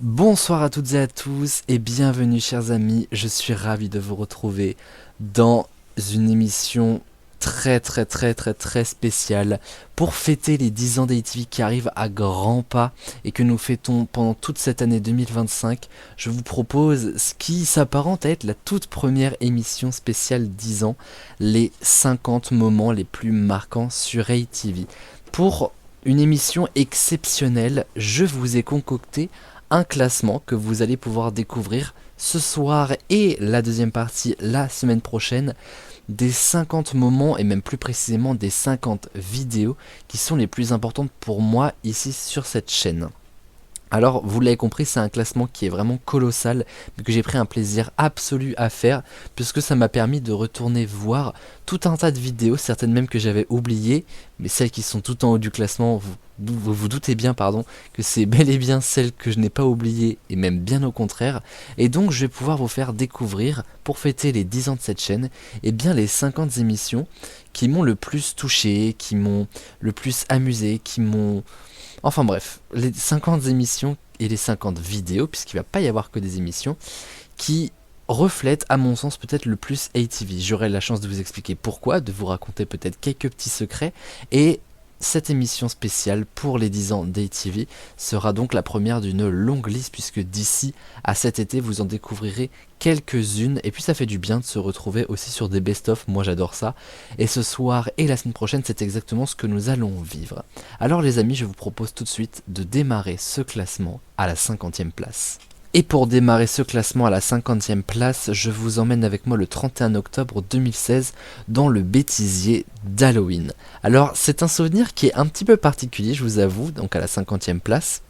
Bonsoir à toutes et à tous et bienvenue chers amis, je suis ravi de vous retrouver dans une émission très spéciale pour fêter les 10 ans d'ATV qui arrivent à grands pas et que nous fêtons pendant toute cette année 2025. Je vous propose ce qui s'apparente à être la toute première émission spéciale 10 ans, les 50 moments les plus marquants sur ATV. Pour une émission exceptionnelle, je vous ai concocté un classement que vous allez pouvoir découvrir ce soir et la deuxième partie la semaine prochaine des 50 moments et même plus précisément des 50 vidéos qui sont les plus importantes pour moi ici sur cette chaîne. Alors, vous l'avez compris, c'est un classement qui est vraiment colossal, mais que j'ai pris un plaisir absolu à faire, puisque ça m'a permis de retourner voir tout un tas de vidéos, certaines même que j'avais oubliées, mais celles qui sont tout en haut du classement, vous doutez bien, pardon, que c'est bel et bien celles que je n'ai pas oubliées, et même bien au contraire, et donc je vais pouvoir vous faire découvrir, pour fêter les 10 ans de cette chaîne, et bien les 50 émissions qui m'ont le plus touché, qui m'ont le plus amusé, qui m'ont... Enfin bref, les 50 émissions et les 50 vidéos, puisqu'il ne va pas y avoir que des émissions, qui reflètent à mon sens peut-être le plus ATV. J'aurai la chance de vous expliquer pourquoi, de vous raconter peut-être quelques petits secrets, et cette émission spéciale pour les 10 ans d'ATV sera donc la première d'une longue liste, puisque d'ici à cet été vous en découvrirez quelques-unes, et puis ça fait du bien de se retrouver aussi sur des best-of, moi j'adore ça, et ce soir et la semaine prochaine c'est exactement ce que nous allons vivre. Alors les amis, je vous propose tout de suite de démarrer ce classement à la 50e place. Et pour démarrer ce classement à la 50e place, je vous emmène avec moi le 31 octobre 2016 dans le bêtisier d'Halloween. Alors c'est un souvenir qui est un petit peu particulier, je vous avoue, donc à la 50e place,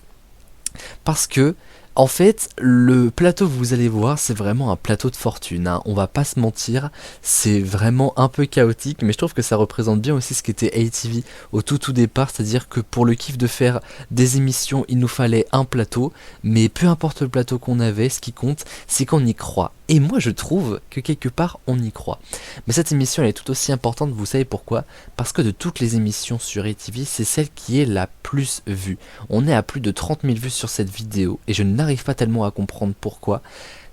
parce que en fait, le plateau que vous allez voir, c'est vraiment un plateau de fortune, hein. On va pas se mentir, c'est vraiment un peu chaotique, mais je trouve que ça représente bien aussi ce qu'était ATV au tout départ, c'est-à-dire que pour le kiff de faire des émissions, il nous fallait un plateau, mais peu importe le plateau qu'on avait, ce qui compte, c'est qu'on y croit. Et moi je trouve que quelque part on y croit. Mais cette émission elle est tout aussi importante, vous savez pourquoi? Parce que de toutes les émissions sur ATV, c'est celle qui est la plus vue. On est à plus de 30 000 vues sur cette vidéo, et je n'arrive pas tellement à comprendre pourquoi.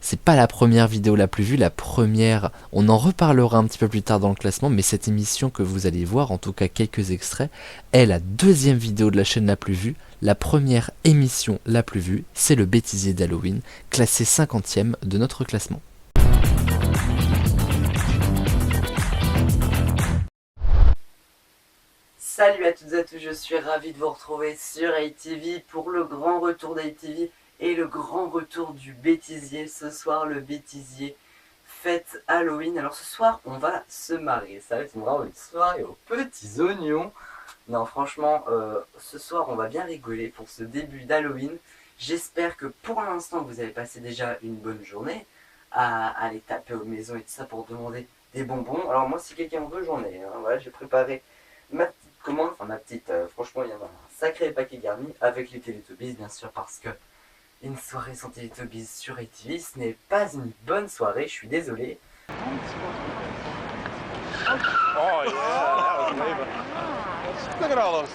C'est pas la première vidéo la plus vue, la première, on en reparlera un petit peu plus tard dans le classement, mais cette émission que vous allez voir, en tout cas quelques extraits, est la deuxième vidéo de la chaîne la plus vue. La première émission la plus vue, c'est le bêtisier d'Halloween, classé 50e de notre classement. Salut à toutes et à tous, je suis ravi de vous retrouver sur ATV pour le grand retour d'ATV et le grand retour du bêtisier. Ce soir, le bêtisier fête Halloween. Alors ce soir, on va se marier. Ça va être vraiment une soirée aux petits oignons. Non, franchement, ce soir, on va bien rigoler pour ce début d'Halloween. J'espère que pour l'instant, vous avez passé déjà une bonne journée à aller taper aux maisons et tout ça pour demander des bonbons. Alors moi, si quelqu'un en veut, j'en ai. Hein. Voilà, j'ai préparé ma petite commande, enfin ma petite, franchement il y en a un sacré paquet garni avec les Teletubbies bien sûr, parce que une soirée sans Teletubbies sur ATV ce n'est pas une bonne soirée, je suis désolé. Oh yeah, that was way better. Look at all those.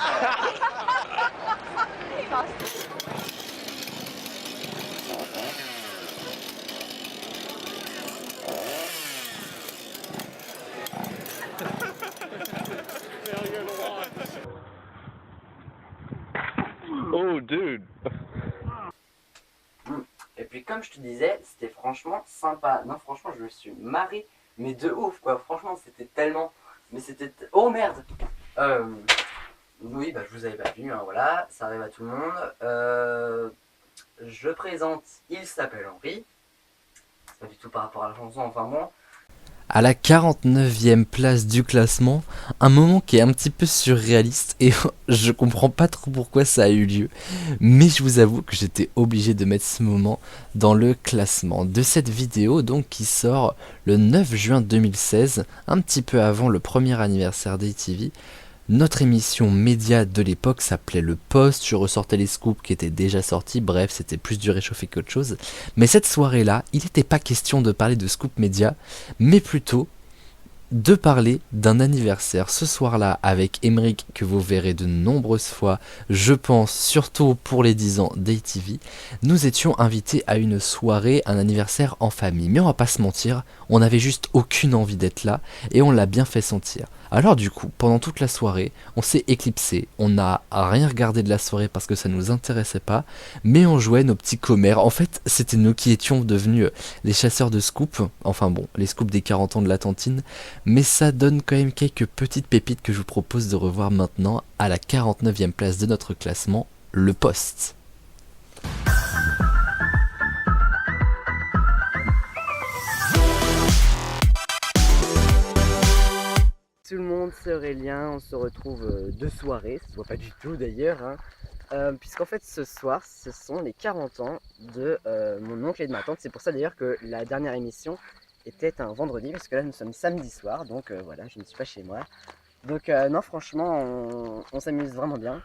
Oh dude. Et puis comme je te disais, c'était franchement sympa. Non franchement je me suis marré, mais de ouf quoi, franchement c'était tellement... Mais c'était... Oh merde. Oui bah je vous avais pas vu, hein, voilà, ça arrive à tout le monde. Je présente, il s'appelle Henri. C'est pas du tout par rapport à la chanson, enfin bon. À la 49e place du classement, un moment qui est un petit peu surréaliste et je comprends pas trop pourquoi ça a eu lieu, mais je vous avoue que j'étais obligé de mettre ce moment dans le classement de cette vidéo donc qui sort le 9 juin 2016, un petit peu avant le premier anniversaire d'ATV. Notre émission média de l'époque s'appelait Le Poste, je ressortais les scoops qui étaient déjà sortis, bref c'était plus du réchauffé qu'autre chose. Mais cette soirée-là, il n'était pas question de parler de scoop média, mais plutôt de parler d'un anniversaire ce soir-là avec Emeric que vous verrez de nombreuses fois, je pense surtout pour les 10 ans d'ATV. Nous étions invités à une soirée, un anniversaire en famille, mais on va pas se mentir, on n'avait juste aucune envie d'être là et on l'a bien fait sentir. Alors du coup, pendant toute la soirée, on s'est éclipsé, on n'a rien regardé de la soirée parce que ça nous intéressait pas, mais on jouait nos petits commères. En fait, c'était nous qui étions devenus les chasseurs de scoops, enfin bon, les scoops des 40 ans de la Tantine, mais ça donne quand même quelques petites pépites que je vous propose de revoir maintenant à la 49e place de notre classement, le Poste. Tout le monde, c'est Aurélien, on se retrouve de soirée, ça se voit pas du tout d'ailleurs, puisqu'en fait ce soir ce sont les 40 ans de mon oncle et de ma tante. C'est pour ça d'ailleurs que la dernière émission était un vendredi, parce que là nous sommes samedi soir, donc voilà, je ne suis pas chez moi. Donc non, franchement on s'amuse vraiment bien.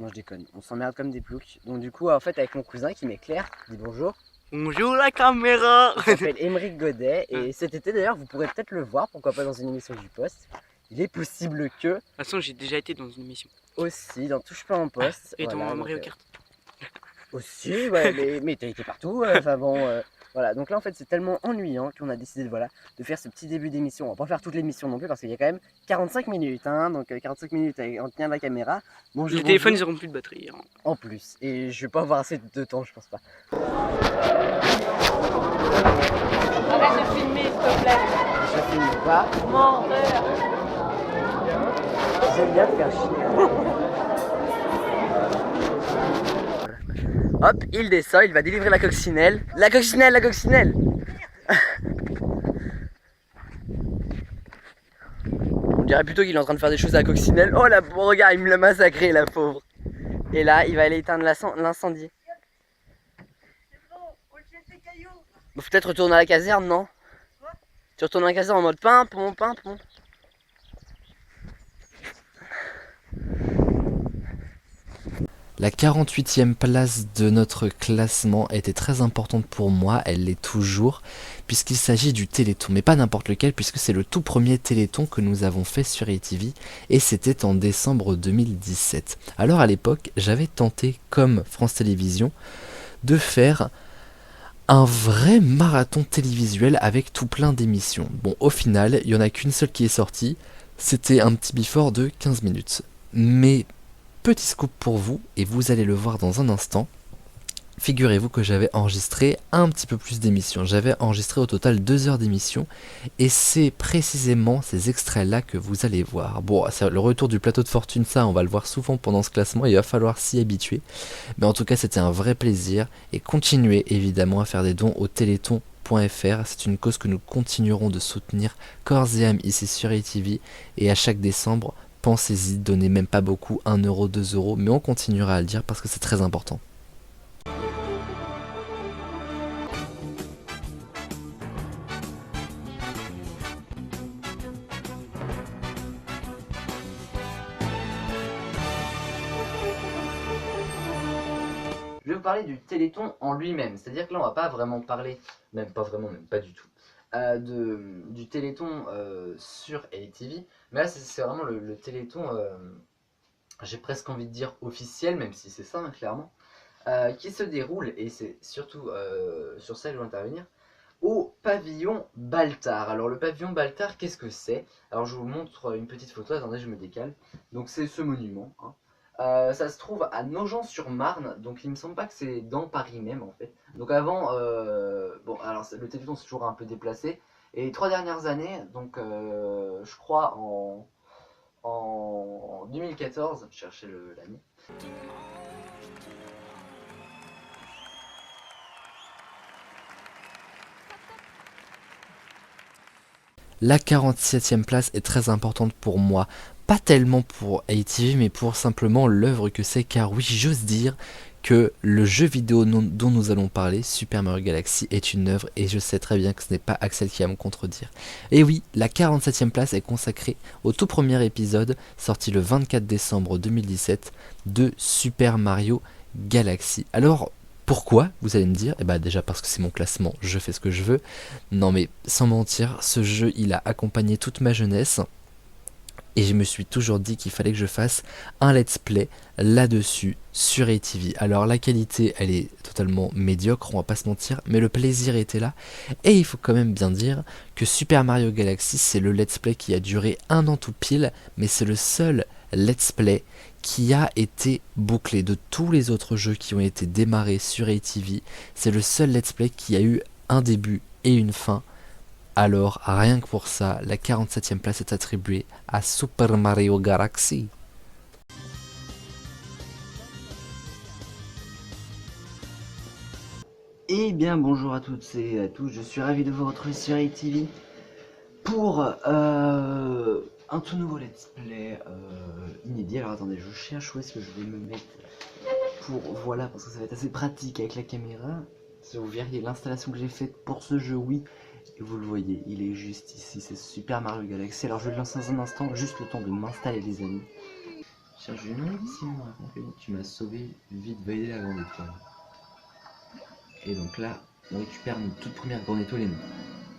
Non, je déconne, on s'emmerde comme des ploucs. Donc du coup en fait avec mon cousin qui m'éclaire, dit bonjour. Bonjour la caméra. Il s'appelle Emeric Godet et cet été d'ailleurs vous pourrez peut-être le voir, pourquoi pas dans une émission du Poste. Il est possible que... De toute façon j'ai déjà été dans une émission. Aussi, dans Touche pas en poste. Et voilà, dans Mario donc, Kart. Aussi, ouais, mais t'as été partout. Enfin bon, voilà. Donc là en fait c'est tellement ennuyant qu'on a décidé de faire ce petit début d'émission. On va pas faire toute l'émission non plus parce qu'il y a quand même 45 minutes. Hein, donc 45 minutes en tenant la caméra. Bonjour, Les téléphones ils auront plus de batterie. Hein. En plus. Et je vais pas avoir assez de temps, je pense pas. Arrête de filmer, s'il te plaît. Je filme pas. Menteur. J'aime bien te faire chier. Hop, il descend, il va délivrer la coccinelle. La coccinelle, la coccinelle. On dirait plutôt qu'il est en train de faire des choses à la coccinelle. Oh là, bon regarde, il me l'a massacré, la pauvre. Et là, il va aller éteindre l'incendie. Faut peut-être retourner à la caserne, non? Tu retournes à la caserne en mode pimpon. La 48e place de notre classement était très importante pour moi, elle l'est toujours, puisqu'il s'agit du Téléthon, mais pas n'importe lequel, puisque c'est le tout premier Téléthon que nous avons fait sur ATV, et c'était en décembre 2017. Alors à l'époque, j'avais tenté, comme France Télévisions, de faire un vrai marathon télévisuel avec tout plein d'émissions. Bon, au final, il n'y en a qu'une seule qui est sortie, c'était un petit before de 15 minutes. Mais petit scoop pour vous, et vous allez le voir dans un instant, figurez-vous que j'avais enregistré un petit peu plus d'émissions. J'avais enregistré au total 2 heures d'émissions, et c'est précisément ces extraits-là que vous allez voir. Bon, c'est le retour du plateau de fortune, ça, on va le voir souvent pendant ce classement, il va falloir s'y habituer. Mais en tout cas, c'était un vrai plaisir, et continuez évidemment à faire des dons au téléthon.fr. C'est une cause que nous continuerons de soutenir corps et âme ici sur ATV, et à chaque décembre, pensez-y, donnez même pas beaucoup, 1 euro, 2 euros, mais on continuera à le dire parce que c'est très important. Je vais vous parler du Téléthon en lui-même, c'est-à-dire que là on va pas vraiment parler, même pas vraiment, même pas du tout, du Téléthon sur ATV, mais là c'est vraiment le Téléthon, j'ai presque envie de dire officiel, même si c'est ça hein, clairement, qui se déroule, et c'est surtout sur ça que je vais intervenir, au pavillon Baltard. Alors le pavillon Baltard, qu'est-ce que c'est? Alors je vous montre une petite photo, attendez je me décale, donc c'est ce monument, hein. Ça se trouve à Nogent-sur-Marne, donc il me semble pas que c'est dans Paris même en fait. Donc avant, bon alors le Téléthon c'est toujours un peu déplacé, et les 3 dernières années, donc je crois en 2014, je cherchais l'année. La 47e place est très importante pour moi, pas tellement pour ATV, mais pour simplement l'œuvre que c'est, car oui, j'ose dire que le jeu vidéo dont nous allons parler, Super Mario Galaxy, est une œuvre, et je sais très bien que ce n'est pas Axel qui va me contredire. Et oui, la 47e place est consacrée au tout premier épisode, sorti le 24 décembre 2017, de Super Mario Galaxy. Alors, Pourquoi, vous allez me dire? Eh bah déjà parce que c'est mon classement, je fais ce que je veux. Non mais sans mentir, ce jeu il a accompagné toute ma jeunesse. Et je me suis toujours dit qu'il fallait que je fasse un let's play là-dessus sur ATV. Alors la qualité elle est totalement médiocre, on va pas se mentir, mais le plaisir était là. Et il faut quand même bien dire que Super Mario Galaxy c'est le let's play qui a duré 1 an tout pile, mais c'est le seul let's play qui a été bouclé. De tous les autres jeux qui ont été démarrés sur ATV, c'est le seul let's play qui a eu un début et une fin. Alors, rien que pour ça, la 47e place est attribuée à Super Mario Galaxy. Eh bien bonjour à toutes et à tous, je suis ravi de vous retrouver sur ATV pour un tout nouveau let's play inédit. Alors attendez, je cherche où est-ce que je vais me mettre pour, voilà, parce que ça va être assez pratique avec la caméra. Si vous verriez l'installation que j'ai faite pour ce jeu, oui, et vous le voyez, il est juste ici, c'est Super Mario Galaxy. Alors je vais le lancer dans un instant, juste le temps de m'installer les amis. Cher Julien, Simon raconte, tu m'as sauvé, vite va aider la grande étoile. Et donc là, on récupère notre toute première grande étoile,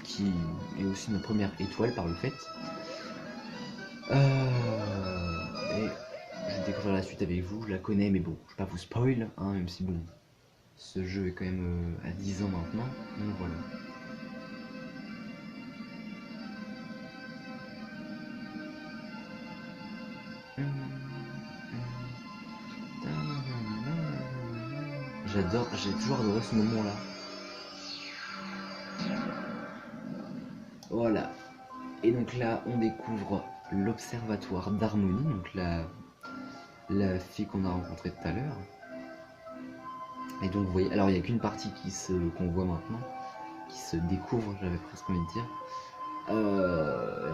qui est aussi notre première étoile par le fait. Et je vais découvrir la suite avec vous, je la connais, mais bon, je vais pas vous spoil, hein, même si bon, ce jeu est quand même à 10 ans maintenant, donc voilà. J'ai toujours adoré ce moment-là. Voilà. Et donc là, on découvre l'observatoire d'harmonie, donc la fille qu'on a rencontrée tout à l'heure. Et donc vous voyez, alors il n'y a qu'une partie qu'on voit maintenant, qui se découvre, j'avais presque envie de dire.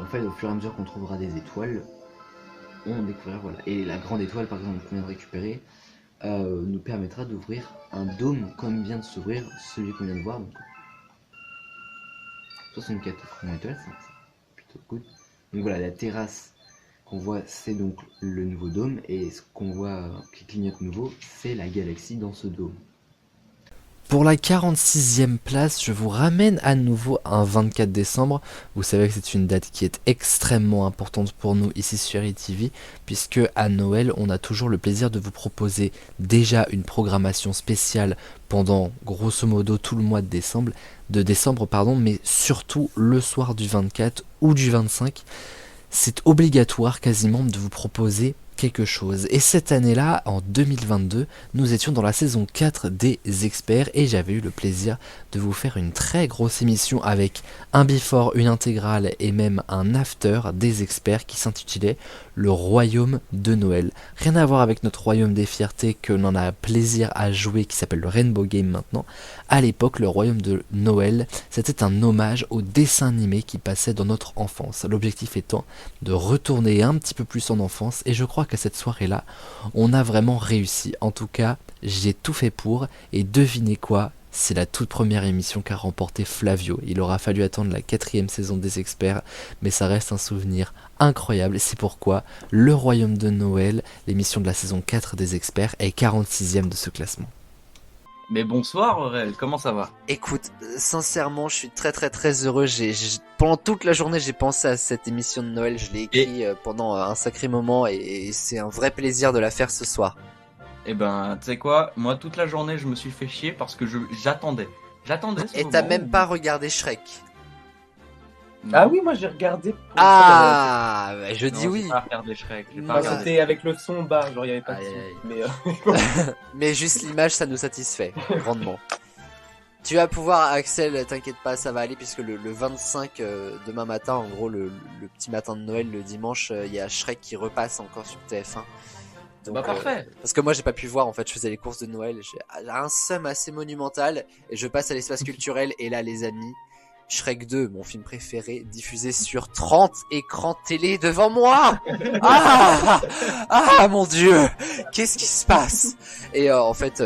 En fait, au fur et à mesure qu'on trouvera des étoiles, on découvrira, voilà. Et la grande étoile, par exemple, qu'on vient de récupérer, nous permettra d'ouvrir un dôme comme vient de s'ouvrir celui qu'on vient de voir. Donc 64 grandes étoiles, c'est plutôt cool. Donc voilà, la terrasse qu'on voit, c'est donc le nouveau dôme, et ce qu'on voit qui clignote nouveau, c'est la galaxie dans ce dôme. Pour la 46e place, je vous ramène à nouveau un 24 décembre. Vous savez que c'est une date qui est extrêmement importante pour nous ici sur ETV, puisque à Noël, on a toujours le plaisir de vous proposer déjà une programmation spéciale pendant grosso modo tout le mois de décembre, mais surtout le soir du 24 ou du 25. C'est obligatoire quasiment de vous proposer quelque chose. Et cette année-là, en 2022, nous étions dans la saison 4 des experts et j'avais eu le plaisir de vous faire une très grosse émission avec un before, une intégrale et même un after des experts qui s'intitulait Le Royaume de Noël. Rien à voir avec notre Royaume des Fiertés que l'on a plaisir à jouer qui s'appelle le Rainbow Game maintenant. À l'époque, le Royaume de Noël, c'était un hommage au dessin animé qui passait dans notre enfance. L'objectif étant de retourner un petit peu plus en enfance et je crois qu'à cette soirée-là, on a vraiment réussi. En tout cas, j'ai tout fait pour et devinez quoi ? C'est la toute première émission qu'a remporté Flavio. Il aura fallu attendre la 4e saison des experts, mais ça reste un souvenir incroyable. C'est pourquoi Le Royaume de Noël, l'émission de la saison 4 des experts, est 46e de ce classement. Mais bonsoir Aurel, comment ça va? Écoute, sincèrement, je suis très heureux. Pendant toute la journée, j'ai pensé à cette émission de Noël. Je l'ai écrit pendant un sacré moment et c'est un vrai plaisir de la faire ce soir. Eh ben, tu sais quoi? Moi, toute la journée, je me suis fait chier parce que j'attendais. Et t'as même pas regardé Shrek? Non. Ah oui, moi j'ai regardé. Ah, bah, je dis oui. J'ai pas regardé Shrek. C'était avec le son bas, genre il y avait pas de son. Mais mais juste l'image, ça nous satisfait grandement. Tu vas pouvoir, Axel, t'inquiète pas, ça va aller, puisque le 25, demain matin, en gros, le petit matin de Noël, le dimanche, il y a Shrek qui repasse encore sur TF1. Donc, bah parfait. Parce que moi j'ai pas pu voir, en fait, je faisais les courses de Noël, j'ai un seum assez monumental, et je passe à l'espace culturel, et là les amis, Shrek 2, mon film préféré, diffusé sur 30 écrans télé devant moi. Ah mon dieu, qu'est-ce qui se passe? Et en fait,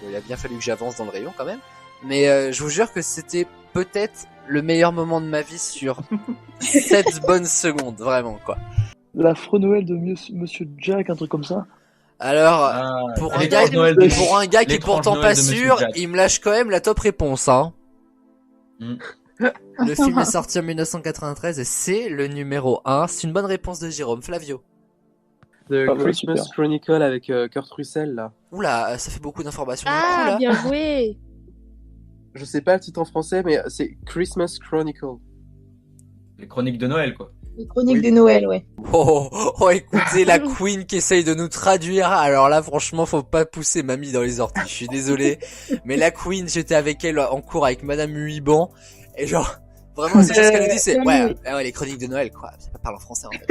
il a bien fallu que j'avance dans le rayon quand même, mais je vous jure que c'était peut-être le meilleur moment de ma vie sur 7 bonnes secondes, vraiment quoi. L'affreux Noël de Monsieur Jack, un truc comme ça. Alors, Ah, pour un l'étrange gars, Noël de- pour un gars qui est l'étrange pourtant Noël pas de Monsieur sûr, Jack. il me lâche quand même la top réponse, hein. Mm. Le film est sorti en 1993 et c'est le numéro 1. C'est une bonne réponse de Jérôme. Flavio. The Ah bah, Christmas super. Chronicle avec Kurt Russell, là. Oula, ça fait beaucoup d'informations d'un coup, Ah, là. bien joué. Je sais pas le titre en français, mais c'est Christmas Chronicle. Les chroniques de Noël, quoi. Les chroniques de Noël, ouais. Oh, écoutez, la Queen qui essaye de nous traduire. Alors là, franchement, faut pas pousser mamie dans les orties. Je suis désolé. Mais la Queen, j'étais avec elle en cours avec Madame Huiban. Et genre, vraiment, c'est juste ce qu'elle nous dit, c'est, ouais, les chroniques de Noël, quoi. Ça parle en français, en fait.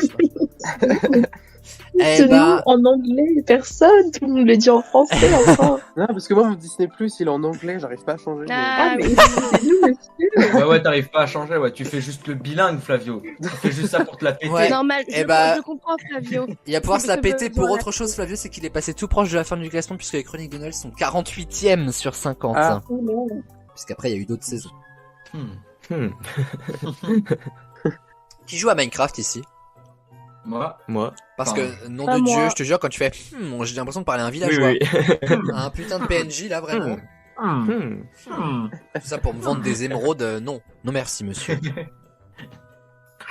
Eh ben, En anglais, personne, tout le monde le dit en français, enfin. Non, parce que moi, mon Disney Plus, il est en anglais, j'arrive pas à changer. Ah, mais oui. nous, monsieur. Ouais, t'arrives pas à changer, ouais. Tu fais juste le bilingue, Flavio. Tu fais juste ça pour te la péter. Ouais. Normal, Eh bah, je comprends Flavio. il va pouvoir se la Je péter peux pour voir autre chose, Flavio, c'est qu'il est passé tout proche de la fin du classement puisque les chroniques de Noël sont 48e sur 50. Ah. Puisqu'après, il y a eu d'autres saisons. Hmm. Qui joue à Minecraft ici? Moi. Parce Pardon. que, nom Pas de moi. Dieu, je te jure, quand tu fais, j'ai l'impression de parler à un villageois. Oui, Un putain de PNJ, là, vraiment. oui. Tout ça pour me vendre des émeraudes, non. Non merci, monsieur.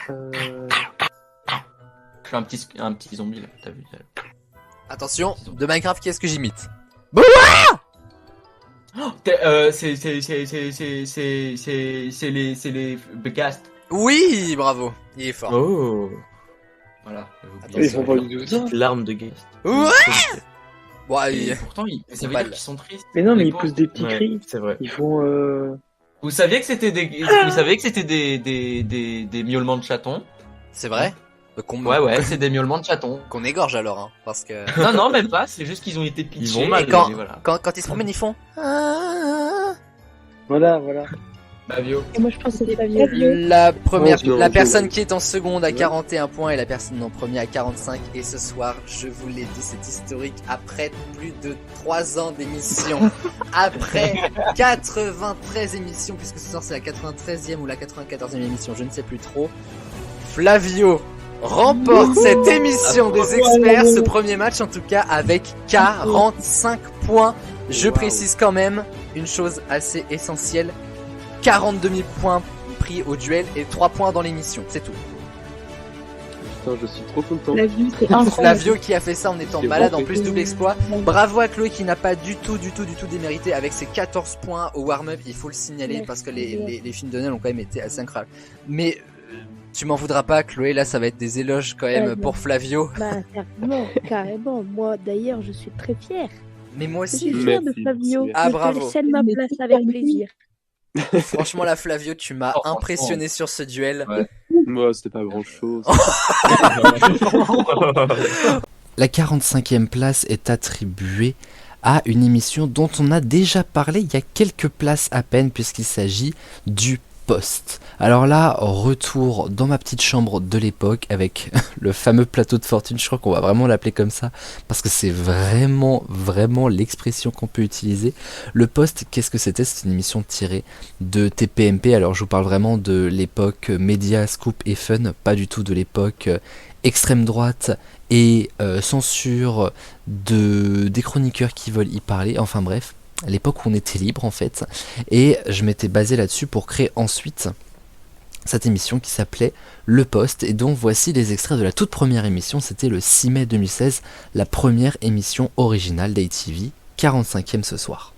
Je suis un petit zombie, là. T'as vu? Attention, de Minecraft, qui est-ce que j'imite? C'est les Begast. Oui, bravo. Il est fort. Oh. Voilà. Ils font pas du tout ça. Larmes de guest. Ouais. Bon, Et pourtant, ça veut pas dire le- qu'ils sont tristes. Mais non, mais Les ils pauvres. poussent des petits Ouais, cris. c'est vrai. Ils font. Vous saviez que c'était des miaulements de chatons? c'est vrai? Qu'on Ouais, c'est des miaulements de chatons. qu'on égorge alors, hein, parce que... Non, même pas, c'est juste qu'ils ont été pitchés. Ils vont mal, et quand- voilà. Quand ils se promènent, ils font... Voilà. Flavio. Et moi, je pense que c'est Flavio. La première, Oh, non, la je- personne qui est en seconde à 41 points et la personne en premier à 45. Et ce soir, je vous l'ai dit, c'est historique. Après plus de 3 ans d'émission, après 93 émissions, puisque ce soir c'est la 93e ou la 94e émission, je ne sais plus trop. Flavio remporte cette émission des experts, ce premier match en tout cas, avec 45 points. Je précise quand même une chose assez essentielle. 42 000 points pris au duel et 3 points dans l'émission, c'est tout. Putain, je suis trop content. Flavio, c'est incroyable. Flavio qui a fait ça en étant C'est malade, bon, en c'est plus double exploit. Bravo à Chloé qui n'a pas du tout démérité avec ses 14 points au warm-up, il faut le signaler Merci. parce que les films de Noël ont quand même été assez incroyables. Mais tu m'en voudras pas Chloé, là ça va être des éloges quand même Ouais, pour Flavio. Bah, carrément, carrément. Moi, d'ailleurs, je suis très fière. Mais moi Je suis aussi, fière de Merci, Flavio. merci. Ah, Je bravo. te cède ma place avec plaisir. franchement la Flavio, tu m'as Oh, franchement. impressionné sur ce duel. Ouais. Moi, c'était pas grand chose. La 45e place est attribuée à une émission dont on a déjà parlé il y a quelques places à peine puisqu'il s'agit du Poste. Alors là, retour dans ma petite chambre de l'époque avec le fameux plateau de fortune, je crois qu'on va vraiment l'appeler comme ça parce que c'est vraiment l'expression qu'on peut utiliser. Le Poste, qu'est-ce que c'était? C'est une émission tirée de TPMP, alors je vous parle vraiment de l'époque média, scoop et fun, pas du tout de l'époque extrême droite et censure des chroniqueurs qui veulent y parler, enfin bref, à l'époque où on était libre en fait, et je m'étais basé là-dessus pour créer ensuite cette émission qui s'appelait Le Poste, et dont voici les extraits de la toute première émission. C'était le 6 mai 2016, la première émission originale d'ITV, 45e ce soir.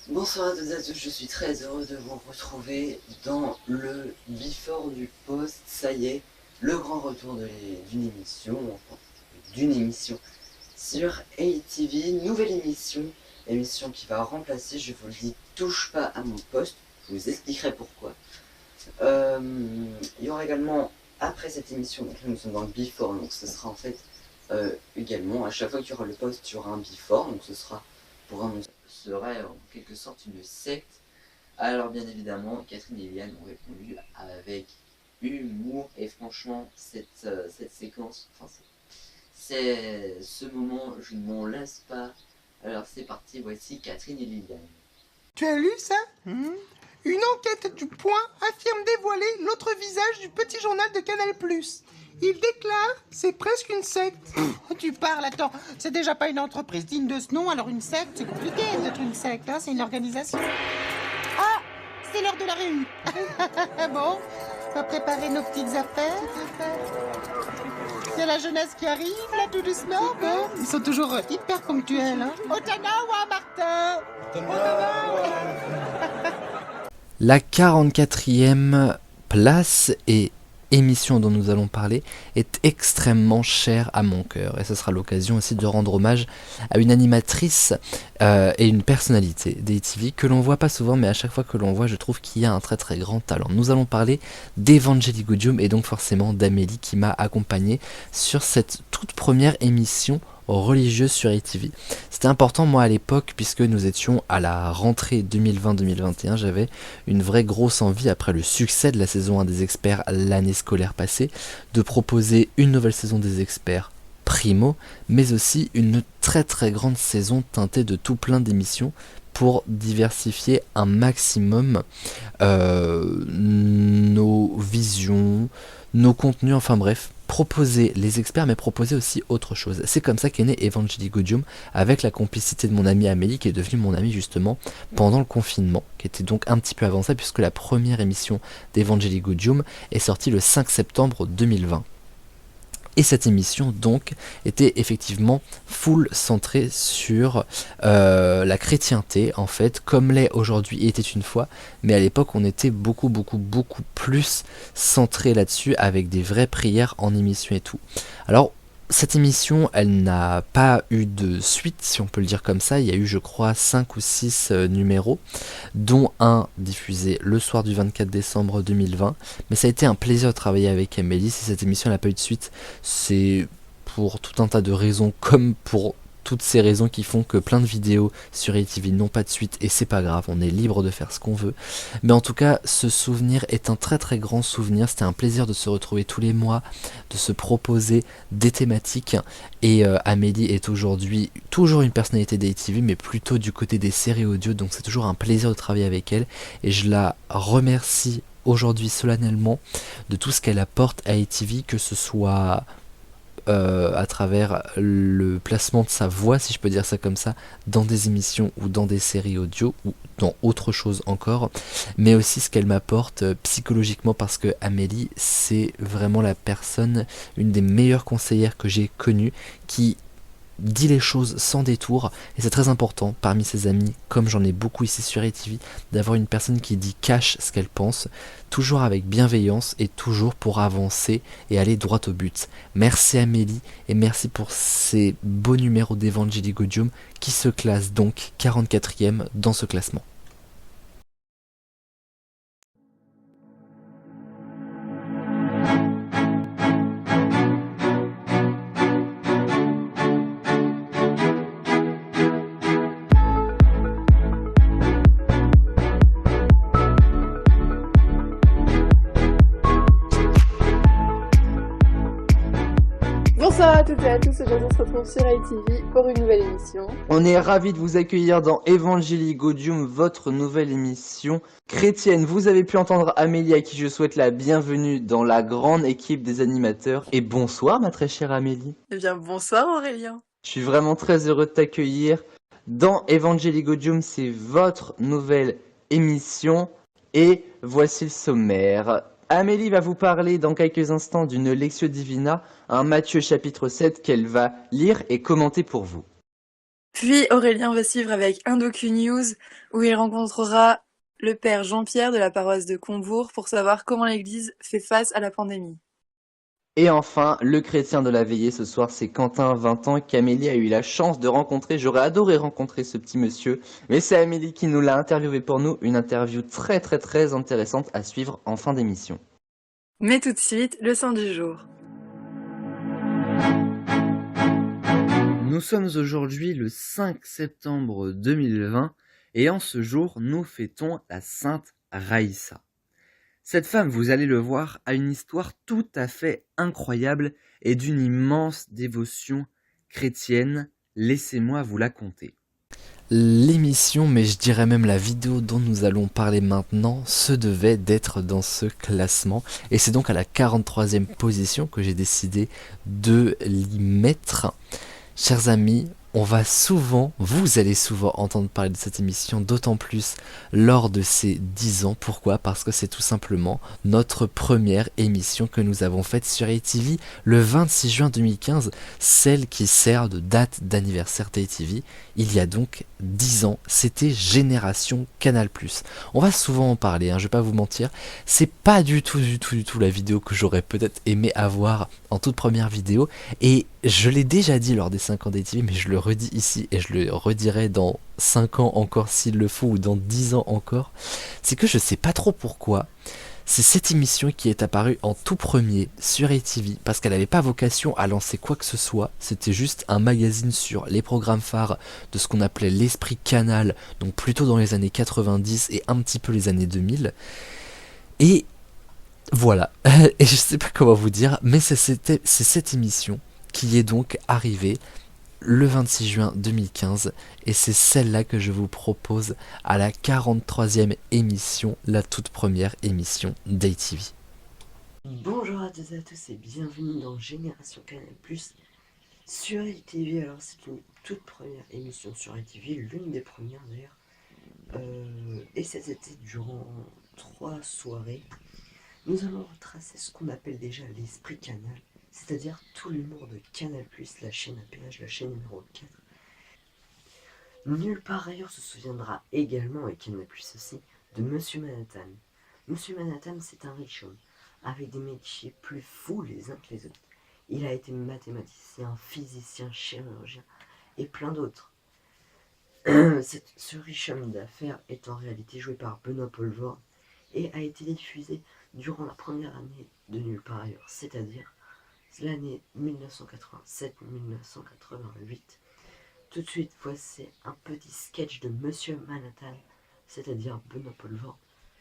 Bonsoir à toutes et à tous, je suis très heureux de vous retrouver dans le Before du Post. Ça y est, le grand retour d'une émission sur ATV, nouvelle émission qui va remplacer, je vous le dis, touche pas à mon poste, je vous expliquerai pourquoi. Il y aura également, après cette émission, donc là nous sommes dans le Before, donc ce sera en fait également, à chaque fois qu'il y aura le poste, il y aura un Before, donc ce sera pour un serait en quelque sorte une secte. Alors bien évidemment, Catherine et Liliane ont répondu avec humour, et franchement cette séquence, enfin c'est ce moment, je ne m'en lasse pas. Alors c'est parti, voici Catherine et Liliane. Tu as lu ça Une enquête du Point affirme dévoiler l'autre visage du petit journal de Canal+. Il déclare, c'est presque une secte. Tu parles, attends, c'est déjà pas une entreprise digne de ce nom, alors une secte, c'est compliqué d'être une secte, hein, c'est une organisation. Ah, c'est l'heure de la réunion. Bon, on va préparer nos petites affaires. Il y a la jeunesse qui arrive, là, tout doucement. Bon, ils sont toujours hyper ponctuels. Hein. Otanawa, Martin. Otanawa. La 44e place et émission dont nous allons parler est extrêmement chère à mon cœur et ce sera l'occasion aussi de rendre hommage à une animatrice et une personnalité d'ATV que l'on voit pas souvent, mais à chaque fois que l'on voit je trouve qu'il y a un très très grand talent. Nous allons parler d'Evangélie Gaudium et donc forcément d'Amélie qui m'a accompagné sur cette toute première émission religieuse sur ATV. C'était important moi à l'époque puisque nous étions à la rentrée 2020-2021, j'avais une vraie grosse envie après le succès de la saison 1 des experts l'année scolaire passée de proposer une nouvelle saison des experts primo, mais aussi une très très grande saison teintée de tout plein d'émissions pour diversifier un maximum nos visions, nos contenus, enfin bref, proposer les experts mais proposer aussi autre chose. C'est comme ça qu'est né Evangélie Gaudium avec la complicité de mon amie Amélie qui est devenue mon amie justement pendant le confinement, qui était donc un petit peu avancée puisque la première émission d'Evangélie Gaudium est sortie le 5 septembre 2020. Et cette émission donc était effectivement full centrée sur la chrétienté en fait, comme l'est aujourd'hui était une fois, mais à l'époque on était beaucoup plus centré là-dessus avec des vraies prières en émission et tout. Alors cette émission, elle n'a pas eu de suite, si on peut le dire comme ça. Il y a eu, je crois, 5 ou 6 numéros, dont un diffusé le soir du 24 décembre 2020. Mais ça a été un plaisir de travailler avec Amélie. Si cette émission n'a pas eu de suite, c'est pour tout un tas de raisons, comme pour toutes ces raisons qui font que plein de vidéos sur ATV n'ont pas de suite, et c'est pas grave, on est libre de faire ce qu'on veut. Mais en tout cas, ce souvenir est un très très grand souvenir. C'était un plaisir de se retrouver tous les mois, de se proposer des thématiques, et Amélie est aujourd'hui toujours une personnalité d'ATV, mais plutôt du côté des séries audio, donc c'est toujours un plaisir de travailler avec elle, et je la remercie aujourd'hui solennellement de tout ce qu'elle apporte à ATV, que ce soit à travers le placement de sa voix, si je peux dire ça comme ça, dans des émissions ou dans des séries audio ou dans autre chose encore, mais aussi ce qu'elle m'apporte psychologiquement, parce que Amélie c'est vraiment la personne, une des meilleures conseillères que j'ai connues, qui dit les choses sans détour, et c'est très important parmi ses amis, comme j'en ai beaucoup ici sur ATV, d'avoir une personne qui dit cash ce qu'elle pense, toujours avec bienveillance et toujours pour avancer et aller droit au but. Merci Amélie et merci pour ces beaux numéros d'Evangélie Gaudium qui se classe donc 44e dans ce classement. Bonsoir à toutes et à tous, aujourd'hui on se retrouve sur ITV pour une nouvelle émission. On est ravis de vous accueillir dans Evangélie Gaudium, votre nouvelle émission chrétienne. Vous avez pu entendre Amélie, à qui je souhaite la bienvenue dans la grande équipe des animateurs. Et bonsoir ma très chère Amélie. Eh bien bonsoir Aurélien. Je suis vraiment très heureux de t'accueillir dans Evangélie Gaudium, c'est votre nouvelle émission. Et voici le sommaire. Amélie va vous parler dans quelques instants d'une Lectio Divina, un Matthieu chapitre 7 qu'elle va lire et commenter pour vous. Puis Aurélien va suivre avec un docu-news où il rencontrera le père Jean-Pierre de la paroisse de Combourg pour savoir comment l'église fait face à la pandémie. Et enfin, le chrétien de la veillée ce soir, c'est Quentin, 20 ans, qu'Amélie a eu la chance de rencontrer. J'aurais adoré rencontrer ce petit monsieur, mais c'est Amélie qui nous l'a interviewé pour nous. Une interview très très très intéressante à suivre en fin d'émission. Mais tout de suite, le sang du jour. Nous sommes aujourd'hui le 5 septembre 2020 et en ce jour, nous fêtons la Sainte Raïssa. Cette femme, vous allez le voir, a une histoire tout à fait incroyable et d'une immense dévotion chrétienne. Laissez-moi vous la conter. l'émission, mais je dirais même la vidéo dont nous allons parler maintenant, se devait d'être dans ce classement. Et c'est donc à la 43e position que j'ai décidé de l'y mettre. Chers amis, vous allez souvent entendre parler de cette émission, d'autant plus lors de ces 10 ans. Pourquoi? Parce que c'est tout simplement notre première émission que nous avons faite sur ATV le 26 juin 2015, celle qui sert de date d'anniversaire d'ATV. Il y a donc 10 ans, c'était Génération Canal+. On va souvent en parler, je vais pas vous mentir, c'est pas du tout la vidéo que j'aurais peut-être aimé avoir en toute première vidéo, et je l'ai déjà dit lors des 5 ans d'ATV, mais je le redis ici et je le redirai dans 5 ans encore s'il le faut, ou dans 10 ans encore, c'est que je sais pas trop pourquoi. C'est cette émission qui est apparue en tout premier sur ATV, parce qu'elle n'avait pas vocation à lancer quoi que ce soit, c'était juste un magazine sur les programmes phares de ce qu'on appelait l'esprit canal, donc plutôt dans les années 90 et un petit peu les années 2000. Et voilà, et je sais pas comment vous dire, mais c'est cette émission qui est donc arrivée le 26 juin 2015, et c'est celle-là que je vous propose à la 43e émission, la toute première émission d'ATV. Bonjour à toutes et à tous et bienvenue dans Génération Canal+, sur ATV. Alors c'est une toute première émission sur ATV, l'une des premières d'ailleurs, et c'était durant 3 soirées. Nous allons retracer ce qu'on appelle déjà l'esprit canal, c'est-à-dire tout l'humour de Canal+, la chaîne à péage, la chaîne numéro 4. Nulle part ailleurs se souviendra également, et Canal+ aussi, de Monsieur Manhattan. Monsieur Manhattan, c'est un riche homme, avec des métiers plus fous les uns que les autres. Il a été mathématicien, physicien, chirurgien, et plein d'autres. Ce riche homme d'affaires est en réalité joué par Benoît Poelvoorde, et a été diffusé durant la première année de Nulle part ailleurs, c'est-à-dire l'année 1987-1988. Tout de suite, voici un petit sketch de Monsieur Manhattan, c'est-à-dire Benoît Poelvoorde.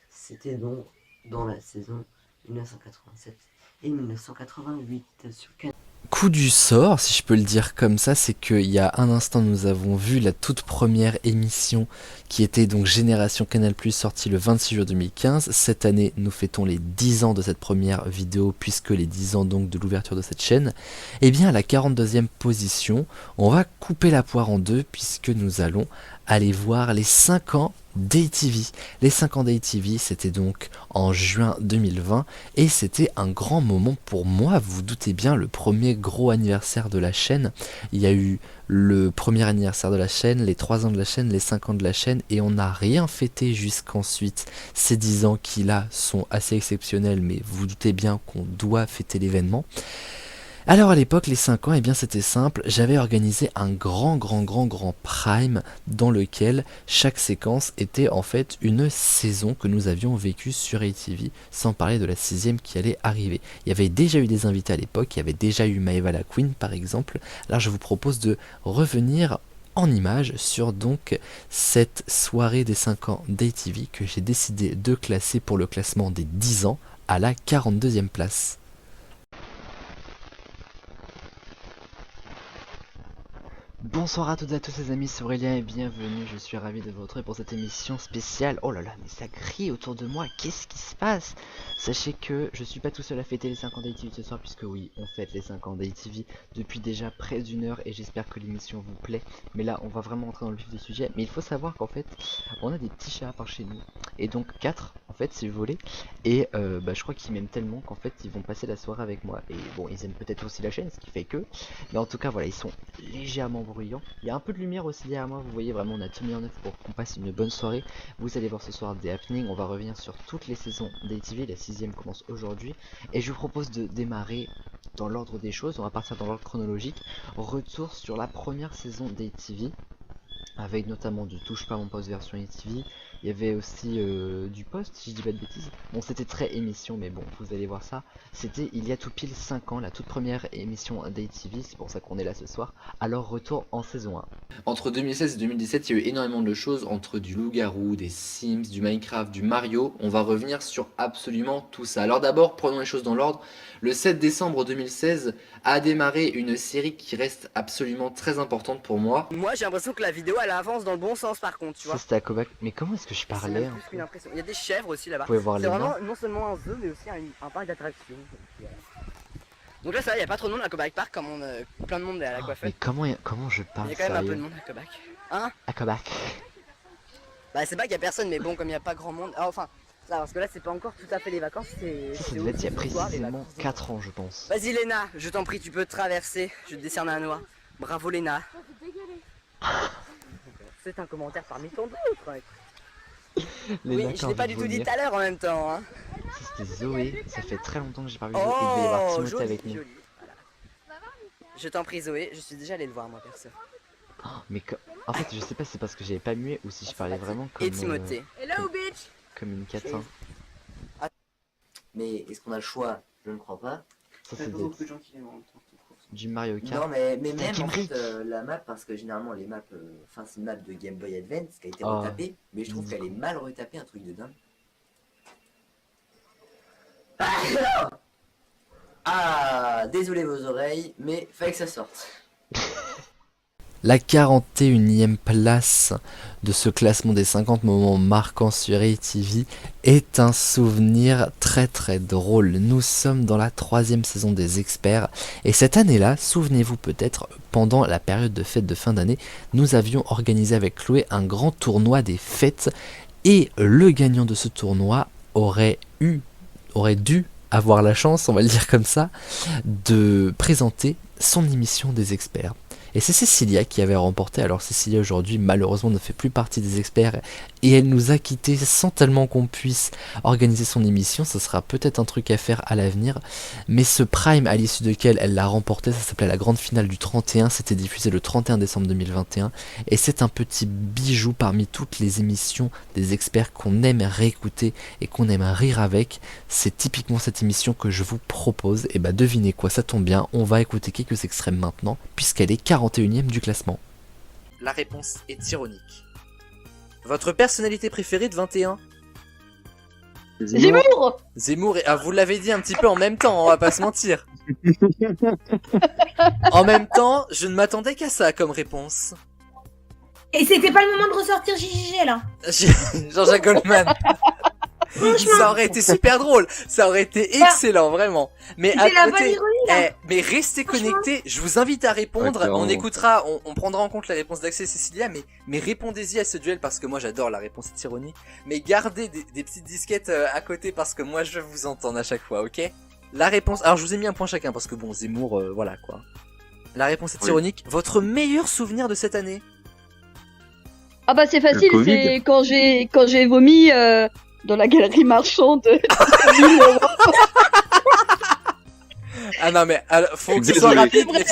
C'était donc dans la saison 1987 et 1988 sur Canal+. Coup du sort, si je peux le dire comme ça, c'est qu'il y a un instant nous avons vu la toute première émission qui était donc Génération Canal+, sortie le 26 juin 2015. Cette année, nous fêtons les 10 ans de cette première vidéo, puisque les 10 ans donc de l'ouverture de cette chaîne. Et bien à la 42e position, on va couper la poire en deux, puisque nous allons aller voir les 5 ans d'ATV. Les 5 ans d'ATV, c'était donc en juin 2020, et c'était un grand moment pour moi. Vous vous doutez bien, le premier gros anniversaire de la chaîne. Il y a eu le premier anniversaire de la chaîne, les 3 ans de la chaîne, les 5 ans de la chaîne, et on n'a rien fêté jusqu'ensuite ces 10 ans qui là sont assez exceptionnels, mais vous vous doutez bien qu'on doit fêter l'événement. Alors à l'époque, les 5 ans, eh bien c'était simple, j'avais organisé un grand prime dans lequel chaque séquence était en fait une saison que nous avions vécue sur ATV, sans parler de la 6e qui allait arriver. Il y avait déjà eu des invités à l'époque, il y avait déjà eu Maëva la Queen par exemple. Là je vous propose de revenir en images sur donc cette soirée des 5 ans d'ATV que j'ai décidé de classer pour le classement des 10 ans à la 42e place. Bonsoir à toutes et à tous les amis, c'est Aurélien et bienvenue, je suis ravi de vous retrouver pour cette émission spéciale. Oh là là, mais ça crie autour de moi, qu'est-ce qui se passe? Sachez que je suis pas tout seul à fêter les 5 ans d'ATV ce soir, puisque oui, on fête les 5 ans d'ATV depuis déjà près d'une heure et j'espère que l'émission vous plaît. Mais là, on va vraiment entrer dans le vif du sujet, mais il faut savoir qu'en fait, on a des petits chats par chez nous, et donc 4 en fait, si vous voulez, et je crois qu'ils m'aiment tellement qu'en fait, ils vont passer la soirée avec moi. Et bon, ils aiment peut-être aussi la chaîne, ce qui fait que, mais en tout cas, voilà, ils sont légèrement bruyant. Il y a un peu de lumière aussi derrière moi, vous voyez vraiment on a tout mis en œuvre pour qu'on passe une bonne soirée. Vous allez voir ce soir des happenings, on va revenir sur toutes les saisons d'ATV, la 6e commence aujourd'hui et je vous propose de démarrer dans l'ordre des choses, on va partir dans l'ordre chronologique. Retour sur la première saison d'ATV avec notamment du Touche pas mon poste version ATV, Il y avait aussi du Post, si je dis pas de bêtises. Bon, c'était très émission, mais bon, vous allez voir ça. C'était il y a tout pile 5 ans, la toute première émission d'ATV, c'est pour ça qu'on est là ce soir. Alors, retour en saison 1. Entre 2016 et 2017, il y a eu énormément de choses, entre du loup-garou, des Sims, du Minecraft, du Mario. On va revenir sur absolument tout ça. Alors d'abord, prenons les choses dans l'ordre. Le 7 décembre 2016 a démarré une série qui reste absolument très importante pour moi. Moi j'ai l'impression que la vidéo elle avance dans le bon sens par contre, tu vois. Ça c'était à Kovac. Mais comment est-ce que je parlais C'est plus qu'une impression. Il y a des chèvres aussi là-bas. Vous pouvez voir c'est les vraiment mains. non seulement un zoo mais aussi un parc d'attractions. Donc là ça va, il n'y a pas trop de monde à Kovac Park comme plein de monde est à la coiffeuse. Mais comment je parle? Il y a quand même un peu de monde à Kovac. Hein? À Kovac. Bah c'est pas qu'il y a personne mais bon comme il n'y a pas grand monde. Ah, enfin, ça, parce que là c'est pas encore tout à fait les vacances. Ça devait être il y a précisément 4 ans je pense. Vas-y Léna, je t'en prie, tu peux traverser. Je te décerne un noix. Bravo Léna. C'est un commentaire parmi tant d'autres. Oui, je l'ai pas du tout dit tout à l'heure en même temps. Hein. Ça c'était Zoé, ça fait très longtemps que j'ai pas vu Zoé. Il devait y avoir Timothée avec nous. Voilà. Je t'en prie Zoé, je suis déjà allé le voir moi perso. Oh, mais en fait je sais pas si c'est parce que j'avais pas mué ou si je parlais vraiment comme... Et Timothée. Hello bitch. Comme une catin. Mais est-ce qu'on a le choix? Je ne crois pas. Ça c'est beaucoup de gens qui l'aiment en même temps. du Mario Kart. Non mais même en fait la map, parce que généralement les maps, enfin c'est une map de Game Boy Advance qui a été retapée, mais je trouve qu'elle est mal retapée, un truc de dingue. Ah, désolé vos oreilles, mais fallait que ça sorte. La 41e place de ce classement des 50 moments marquants sur ATV est un souvenir très très drôle. Nous sommes dans la 3e saison des experts et cette année-là, souvenez-vous peut-être, pendant la période de fête de fin d'année, nous avions organisé avec Chloé un grand tournoi des fêtes et le gagnant de ce tournoi aurait dû avoir la chance, on va le dire comme ça, de présenter son émission des experts. Et c'est Cécilia qui avait remporté. Alors Cécilia aujourd'hui malheureusement ne fait plus partie des experts et elle nous a quittés sans tellement qu'on puisse organiser son émission. Ce sera peut-être un truc à faire à l'avenir. Mais ce prime à l'issue duquel elle l'a remporté, ça s'appelait la grande finale du 31. C'était diffusé le 31 décembre 2021. Et c'est un petit bijou parmi toutes les émissions des experts qu'on aime réécouter et qu'on aime rire avec. C'est typiquement cette émission que je vous propose. Et bah devinez quoi, ça tombe bien. On va écouter quelques extraits maintenant puisqu'elle est 41e du classement. La réponse est ironique. Votre personnalité préférée de 21? Zemmour. Zemmour, vous l'avez dit un petit peu en même temps, on va pas se mentir. En même temps, je ne m'attendais qu'à ça comme réponse. Et c'était pas le moment de ressortir JJG là. Jean-Jacques Goldman. Ça aurait été super drôle, ça aurait été excellent vraiment. Mais à côté, mais restez connectés, je vous invite à répondre, on écoutera, on prendra en compte la réponse d'Axel et Cécilia, mais répondez-y à ce duel parce que moi j'adore la réponse est ironique. Mais gardez des petites disquettes à côté parce que moi je vous entends à chaque fois, ok? La réponse, alors je vous ai mis un point chacun parce que bon, Zemmour, voilà quoi. La réponse est ironique. Votre meilleur souvenir de cette année? Ah bah c'est facile, c'est quand j'ai vomi dans la galerie marchande. Ah non mais faut que ce soit rapide, mais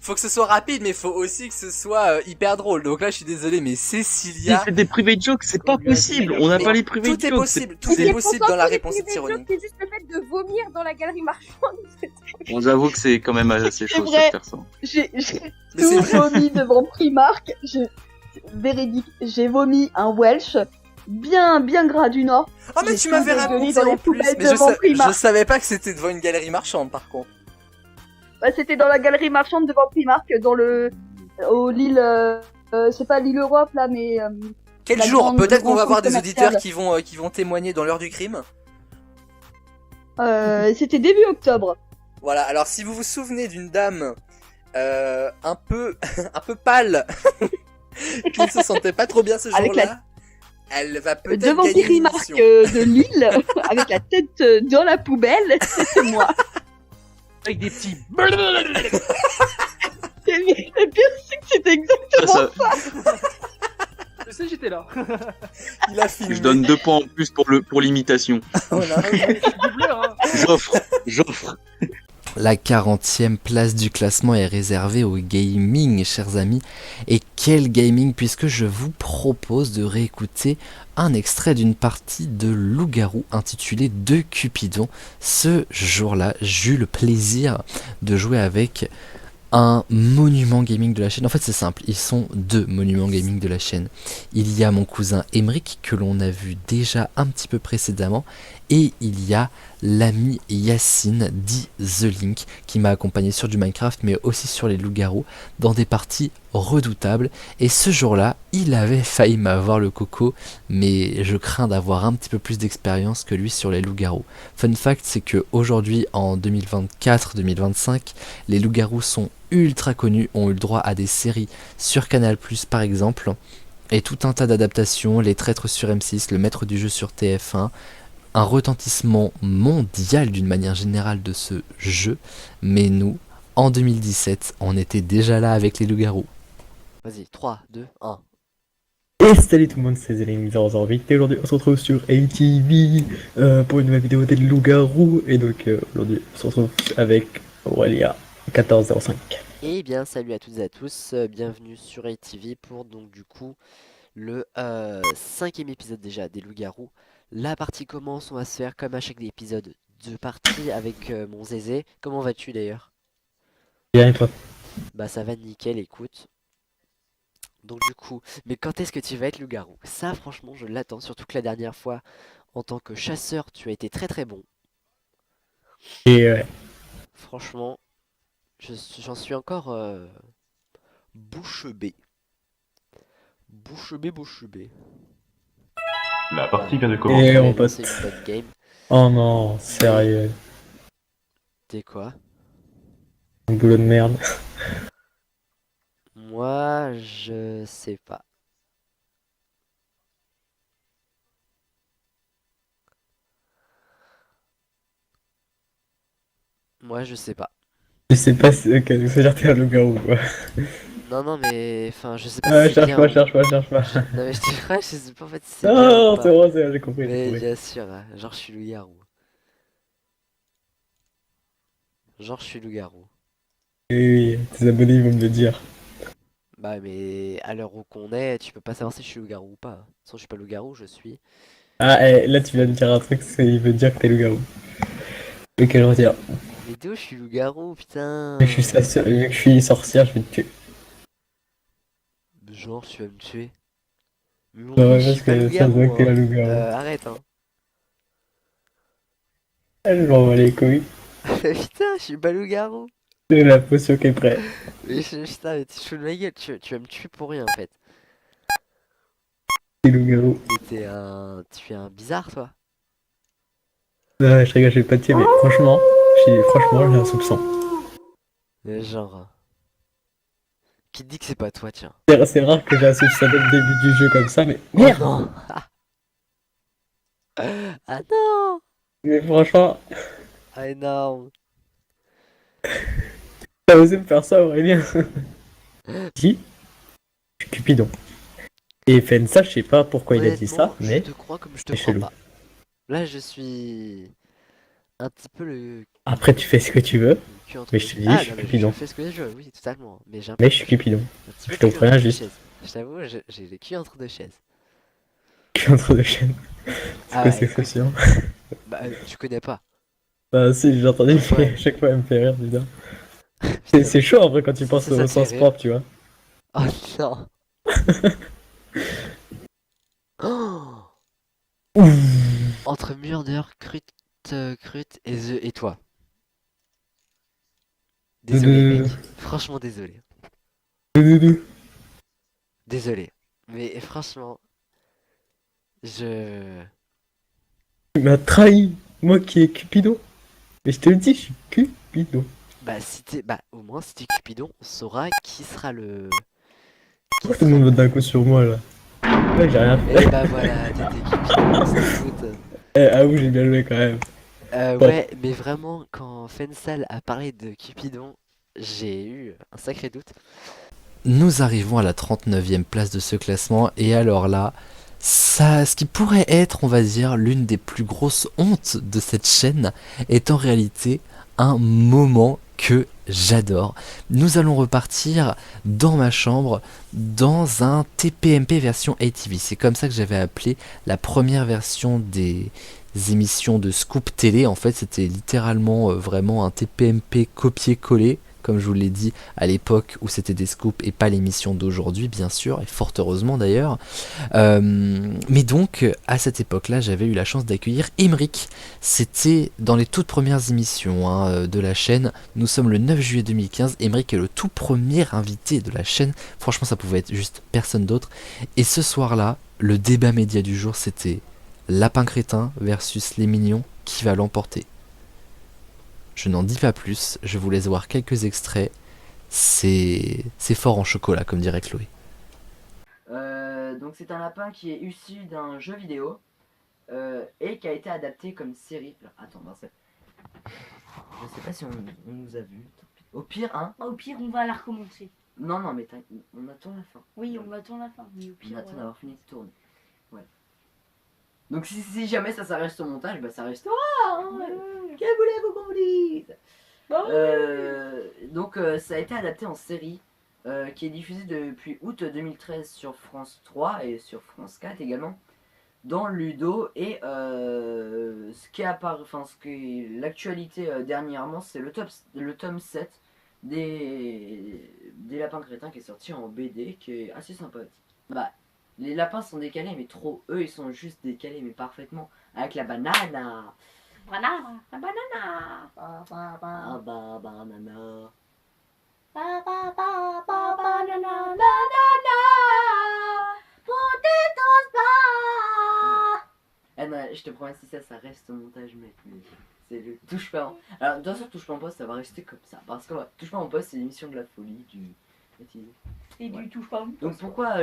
faut que ce soit rapide, mais faut aussi que ce soit hyper drôle. Donc là je suis désolé, mais Cécilia. C'est des private jokes, c'est pas possible. On n'a pas les private jokes. Tout est possible, tout est possible dans la réponse ironique. C'est juste le fait de vomir dans la galerie marchande. On j'avoue que c'est quand même assez chaud de faire ça. J'ai tout vomi devant Primark. Véridique, j'ai vomi un Welsh. Bien gras du Nord. Ah mais tu m'avais raconté en plus, mais je savais pas que c'était devant une galerie marchande par contre. Bah c'était dans la galerie marchande devant Primark, dans l'île, c'est pas l'île Europe là mais... Quel jour? Peut-être qu'on va avoir des auditeurs qui vont témoigner dans l'heure du crime. C'était début octobre. Voilà, alors si vous vous souvenez d'une dame un peu pâle, qui ne se sentait pas trop bien ce jour-là, elle va peut-être devant gagner Primark de Lille, avec la tête dans la poubelle, c'est moi. Avec des petits... Le pire, c'est que c'était exactement ça. Je sais, j'étais là. Il a filmé. Je donne 2 points en plus pour l'imitation. Voilà. J'offre. La 40e place du classement est réservée au gaming, chers amis. Et quel gaming, puisque je vous propose de réécouter un extrait d'une partie de Loup-garou intitulée De Cupidon. Ce jour-là, j'ai eu le plaisir de jouer avec un monument gaming de la chaîne. En fait, c'est simple, ils sont deux monuments gaming de la chaîne. Il y a mon cousin Emeric, que l'on a vu déjà un petit peu précédemment, et il y a l'ami Yacine, dit The Link, qui m'a accompagné sur du Minecraft, mais aussi sur les loups-garous, dans des parties redoutables. Et ce jour-là, il avait failli m'avoir le coco, mais je crains d'avoir un petit peu plus d'expérience que lui sur les loups-garous. Fun fact, c'est que aujourd'hui, en 2024-2025, les loups-garous sont ultra connus, ont eu le droit à des séries sur Canal+, par exemple, et tout un tas d'adaptations, Les Traîtres sur M6, Le Maître du Jeu sur TF1, un retentissement mondial d'une manière générale de ce jeu, mais nous, en 2017, on était déjà là avec les loups-garous. Vas-y, 3, 2, 1. Et salut tout le monde, c'est Zélim008 et aujourd'hui on se retrouve sur ATV pour une nouvelle vidéo des loups-garous. Et donc aujourd'hui on se retrouve avec Aurélia 1405. Et bien salut à toutes et à tous, bienvenue sur ATV pour donc du coup le 5e épisode déjà des loups-garous. La partie commence, on va se faire comme à chaque épisode 2 parties avec mon Zézé. Comment vas-tu d'ailleurs? Bien et toi? Bah ça va nickel, écoute. Donc du coup, mais quand est-ce que tu vas être loup-garou? Ça franchement je l'attends, surtout que la dernière fois en tant que chasseur tu as été très très bon. Et ouais. Franchement, j'en suis encore bouche bée. Bouche bée, bouche bée. La partie vient de commencer. Et on pote. Oh non, sérieux. T'es quoi? Un boulot de merde. Moi, je sais pas. Moi, je sais pas. Je sais pas ce que ça veut dire t'es un loup-garou quoi. Non, non, mais enfin, je sais pas Ah, si c'est cherche bien. pas. Non, mais je dis vrai, je sais pas en fait si c'est bien. Non, ou c'est pas. bon, j'ai compris. Mais bien sûr, hein, genre je suis loup-garou. Genre je suis loup-garou. Oui, tes abonnés ils vont me le dire. Bah, mais à l'heure où qu'on est, tu peux pas savoir si je suis loup-garou ou pas. Sinon, je suis pas loup-garou, je suis. Ah, là tu viens de dire un truc, il veut dire que t'es loup-garou. Lequel je retire. Mais d'où je suis loup-garou, putain? Vu que je suis sorcière, je vais te tuer. Genre, tu vas me tuer. Mais bon, Ouais, je parce suis pas que ça se voit que t'es loup-garou, un hein. loup-garou. Arrête, hein. Elle m'envoie les couilles. Putain, je suis pas loup-garou. C'est la potion qui est prête. Mais putain, mais tu te fous de ma gueule, tu vas me tuer pour rien en fait. T'es loup-garou. Mais tu es un bizarre toi. Non, je rigole, je vais pas te tuer, mais franchement, j'ai un soupçon. Mais genre. Qui te dit que c'est pas toi, tiens? C'est rare que j'ai un soupçon dès le début du jeu comme ça, mais Oh merde. non. Ah non. Mais franchement, Ah énorme. t'as osé me faire ça, Aurélien. Qui? Je suis Cupidon. Et Fensa, je sais pas pourquoi il a dit ça, Honnêtement, mais je te crois comme je te c'est crois chelou. pas. Là, je suis un petit peu le Après, tu fais ce que tu veux, cul entre mais deux je te chaises. dis, Ah je suis non, mais Cupidon. je fais ce que je veux, oui, totalement. Mais j'ai un Mais peu je suis Cupidon. un petit peu Je te le cul préviens entre deux juste. chaises. Je t'avoue, j'ai le cul entre deux chaises. Je suis entre deux chaînes. C'est Ah, quoi cette écoute. expression? Bah, tu connais pas. Bah si, j'ai entendu, mais Ouais. à chaque fois elle me fait rire, putain. Putain, C'est chaud en vrai quand tu penses ça te au fait sens rire. propre, tu vois. Oh non. Oh. Entre Murder, Crut et toi. Désolé mec. Franchement désolé. Désolé. Mais franchement, je... Tu m'as trahi, moi qui est Cupidon. Mais je te le dis, je suis Cupidon. Bah si t'es... Bah au moins si t'es Cupidon, on saura qui sera le... Pourquoi tout le monde vote d'un coup sur moi là? Ouais, j'ai rien fait. Et bah voilà, t'étais Cupidon, on s'en fout. Ah oui, j'ai bien joué quand même. Ouais, mais vraiment, quand Fensal a parlé de Cupidon, j'ai eu un sacré doute. Nous arrivons à la 39e place de ce classement, et alors là, ça, ce qui pourrait être, on va dire, l'une des plus grosses hontes de cette chaîne, est en réalité un moment que j'adore. Nous allons repartir dans ma chambre dans un TPMP version ATV. C'est comme ça que j'avais appelé la première version des émissions de Scoop Télé. En fait, c'était littéralement vraiment un TPMP copié-collé, comme je vous l'ai dit, à l'époque où c'était des scoops et pas l'émission d'aujourd'hui, bien sûr, et fort heureusement d'ailleurs. Mais donc, à cette époque-là, j'avais eu la chance d'accueillir Emeric. C'était dans les toutes premières émissions de la chaîne. Nous sommes le 9 juillet 2015. Emeric est le tout premier invité de la chaîne. Franchement, ça pouvait être juste personne d'autre. Et ce soir-là, le débat média du jour, c'était Lapin Crétin versus Les Mignons. Qui va l'emporter ? Je n'en dis pas plus, je vous laisse voir quelques extraits. C'est fort en chocolat, comme dirait Chloé. Donc c'est un lapin qui est issu d'un jeu vidéo et qui a été adapté comme série. Alors, attends, non, je sais pas si on nous a vu. Au pire, hein. Au pire, on va la recommencer. Non, mais on attend la fin. Oui, on attend la fin. Mais au pire, on attend d'avoir fini de tourner. Ouais. Donc si jamais ça reste au montage, bah ça reste. Que voulez-vous qu'on vous dise? Donc ça a été adapté en série qui est diffusée depuis août 2013 sur France 3 et sur France 4 également dans Ludo. Et ce qui est l'actualité dernièrement, c'est le tome 7 des Lapins Crétins qui est sorti en BD, qui est assez sympathique. Bah, les lapins sont décalés, mais trop. Eux, ils sont juste décalés, mais parfaitement. Avec la banana. Banana, la banana. Banana. Banana. Ah non, je te promets, si ça reste au montage, mec. C'est le touche pas. Alors, dans ce touche pas en poste, ça va rester comme ça. Parce que touche pas en poste, c'est l'émission de la folie du. Et du touche pas. Donc pourquoi.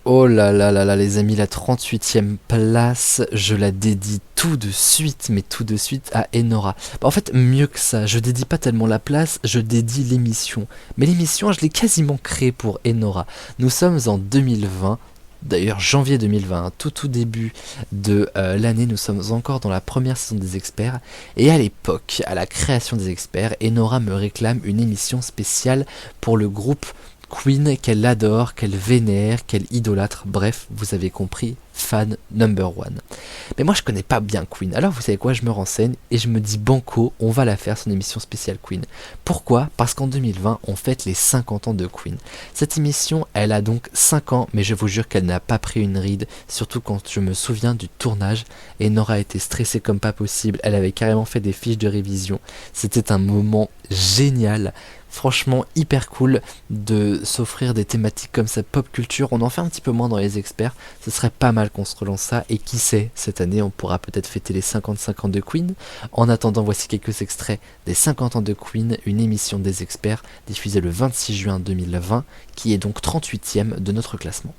Oh là là là là les amis, la 38e place, je la dédie tout de suite, mais tout de suite à Enora. Bah, en fait, mieux que ça, je dédie pas tellement la place, je dédie l'émission. Mais l'émission, je l'ai quasiment créée pour Enora. Nous sommes en 2020, d'ailleurs janvier 2020, tout début de l'année, nous sommes encore dans la première saison des experts. Et à l'époque, à la création des experts, Enora me réclame une émission spéciale pour le groupe Queen, qu'elle adore, qu'elle vénère, qu'elle idolâtre, bref, vous avez compris, fan number one. Mais moi je connais pas bien Queen, alors vous savez quoi, je me renseigne et je me dis banco, on va la faire son émission spéciale Queen. Pourquoi ? Parce qu'en 2020, on fête les 50 ans de Queen. Cette émission, elle a donc 5 ans, mais je vous jure qu'elle n'a pas pris une ride, surtout quand je me souviens du tournage, et Nora était stressée comme pas possible, elle avait carrément fait des fiches de révision, c'était un moment génial. Franchement hyper cool de s'offrir des thématiques comme ça, pop culture. On en fait un petit peu moins dans les experts, ce serait pas mal qu'on se relance ça. Et qui sait, cette année on pourra peut-être fêter les 55 ans de Queen. En attendant, voici quelques extraits des 50 ans de Queen, une émission des experts diffusée le 26 juin 2020, qui est donc 38e de notre classement.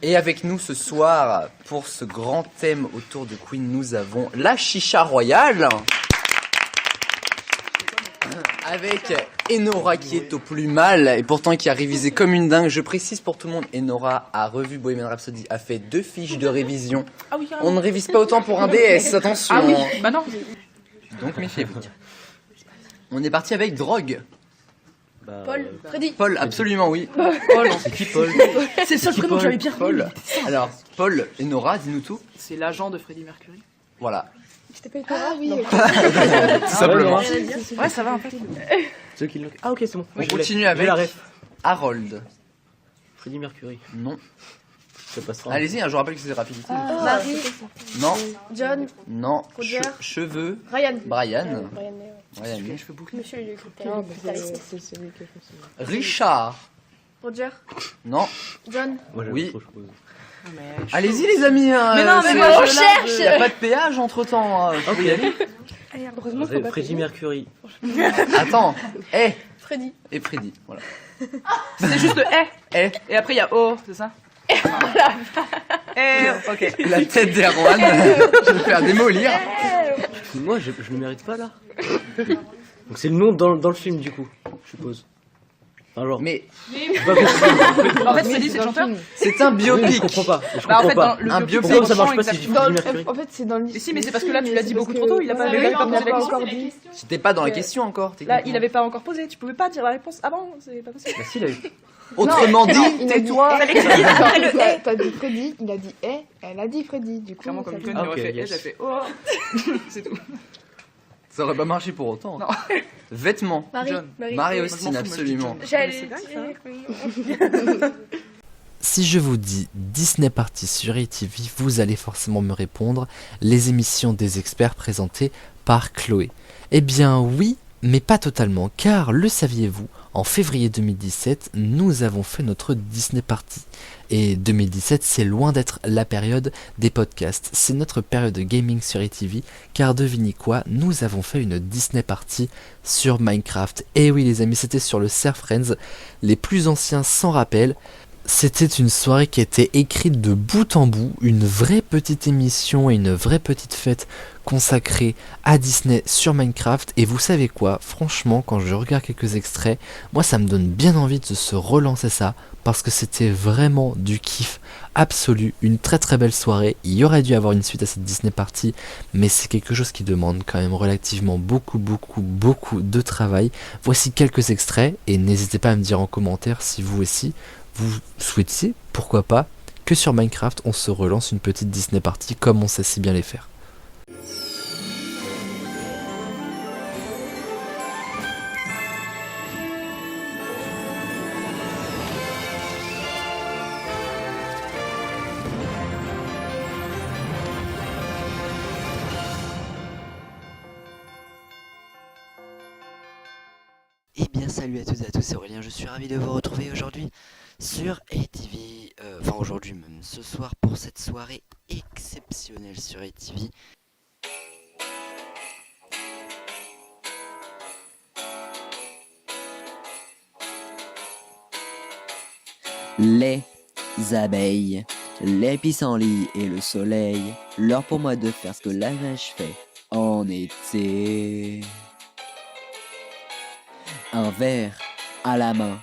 Et avec nous ce soir, pour ce grand thème autour de Queen, nous avons la chicha royale. Avec Enora qui est au plus mal et pourtant qui a révisé comme une dingue. Je précise pour tout le monde, Enora a revu Bohemian Rhapsody, a fait 2 fiches de révision. Ah oui, on ne révise pas autant pour un DS, attention. Ah oui, bah non. Donc méfiez-vous. On est parti avec Drogue. Paul, Freddy. Paul, absolument oui. Paul, c'est qui Paul? C'est le seul prénom que j'avais bien retenu. Paul. Alors, Paul, Enora, dis-nous tout. C'est l'agent de Freddie Mercury. Voilà. Je t'appelle Cora, oui. Tout simplement. Ouais, ça va en fait. Ah ok, c'est bon. On continue avec Harold. Freddie Mercury. Non. Ça passera. Allez-y, je vous rappelle que c'est rapidité. Marie. Non. John. Non. Roger. Cheveux. Ryan. Brian. Brian. Brian. Cheveux bouclés. Monsieur le Richard. Roger. Non. John. Oui. Allez-y les amis. Mais non, mais moi je cherche. Il n'y a pas de péage entre temps. Ok. Allez, heureusement qu'on Freddie Mercury. Attends. Freddy. Et Freddy, voilà. C'est juste le et après il y a O, c'est ça? Ok. La tête d'Erwan. Je vais me faire démolir. Moi je le mérite pas là. Donc c'est le nom dans le film du coup, je suppose. Enfin, genre. Mais En fait, Freddy, c'est le chanteur. c'est un biopic. Je comprends pas. Je Bah, en comprends fait, pas. dans le Un biopic, biopic, c'est ça marche Chant, pas si je dis exactement. Freddie Mercury. En fait, c'est dans Mais si, mais c'est parce que là, tu l'as dit beaucoup trop tôt, il a pas Ouais, pas posé la question. encore dit. C'était pas dans la question encore. Là, techniquement. il avait pas encore posé, tu pouvais pas dire la réponse avant, c'est pas possible. Bah, si, il a eu. Autrement Non, dit, il a dit tais-toi. eh. Fallait que T'as dit Freddy, il a dit elle a dit Freddy. Du coup, Clairement, ça comme fait- une conne, il aurait Ok, fait yes. j'ai fait oh. C'est tout. Ça aurait pas marché pour autant. Non. Vêtements. Marie, John. Marie oui. Austin, absolument. J'allais Si je vous dis Disney Party sur ATV, vous allez forcément me répondre les émissions des experts présentées par Chloé. Eh bien oui, mais pas totalement, car le saviez-vous, en février 2017, nous avons fait notre Disney Party. Et 2017, c'est loin d'être la période des podcasts, c'est notre période de gaming sur ATV, car devinez quoi, nous avons fait une Disney Party sur Minecraft. Et oui les amis, c'était sur le Surf Friends, les plus anciens s'en rappellent. C'était une soirée qui était écrite de bout en bout, une vraie petite émission et une vraie petite fête consacrée à Disney sur Minecraft. Et vous savez quoi, franchement, quand je regarde quelques extraits, moi ça me donne bien envie de se relancer ça, parce que c'était vraiment du kiff absolu, une très très belle soirée. Il y aurait dû avoir une suite à cette Disney Party, mais c'est quelque chose qui demande quand même relativement beaucoup de travail. Voici quelques extraits, et n'hésitez pas à me dire en commentaire si vous aussi vous souhaitiez, pourquoi pas, que sur Minecraft on se relance une petite Disney Party comme on sait si bien les faire. Eh bien salut à toutes et à tous, c'est Aurélien, je suis ravi de vous retrouver aujourd'hui sur ATV, enfin aujourd'hui même ce soir pour cette soirée exceptionnelle sur ATV. Les abeilles, les pissenlits et le soleil, l'heure pour moi de faire ce que la neige fait en été. Un verre à la main,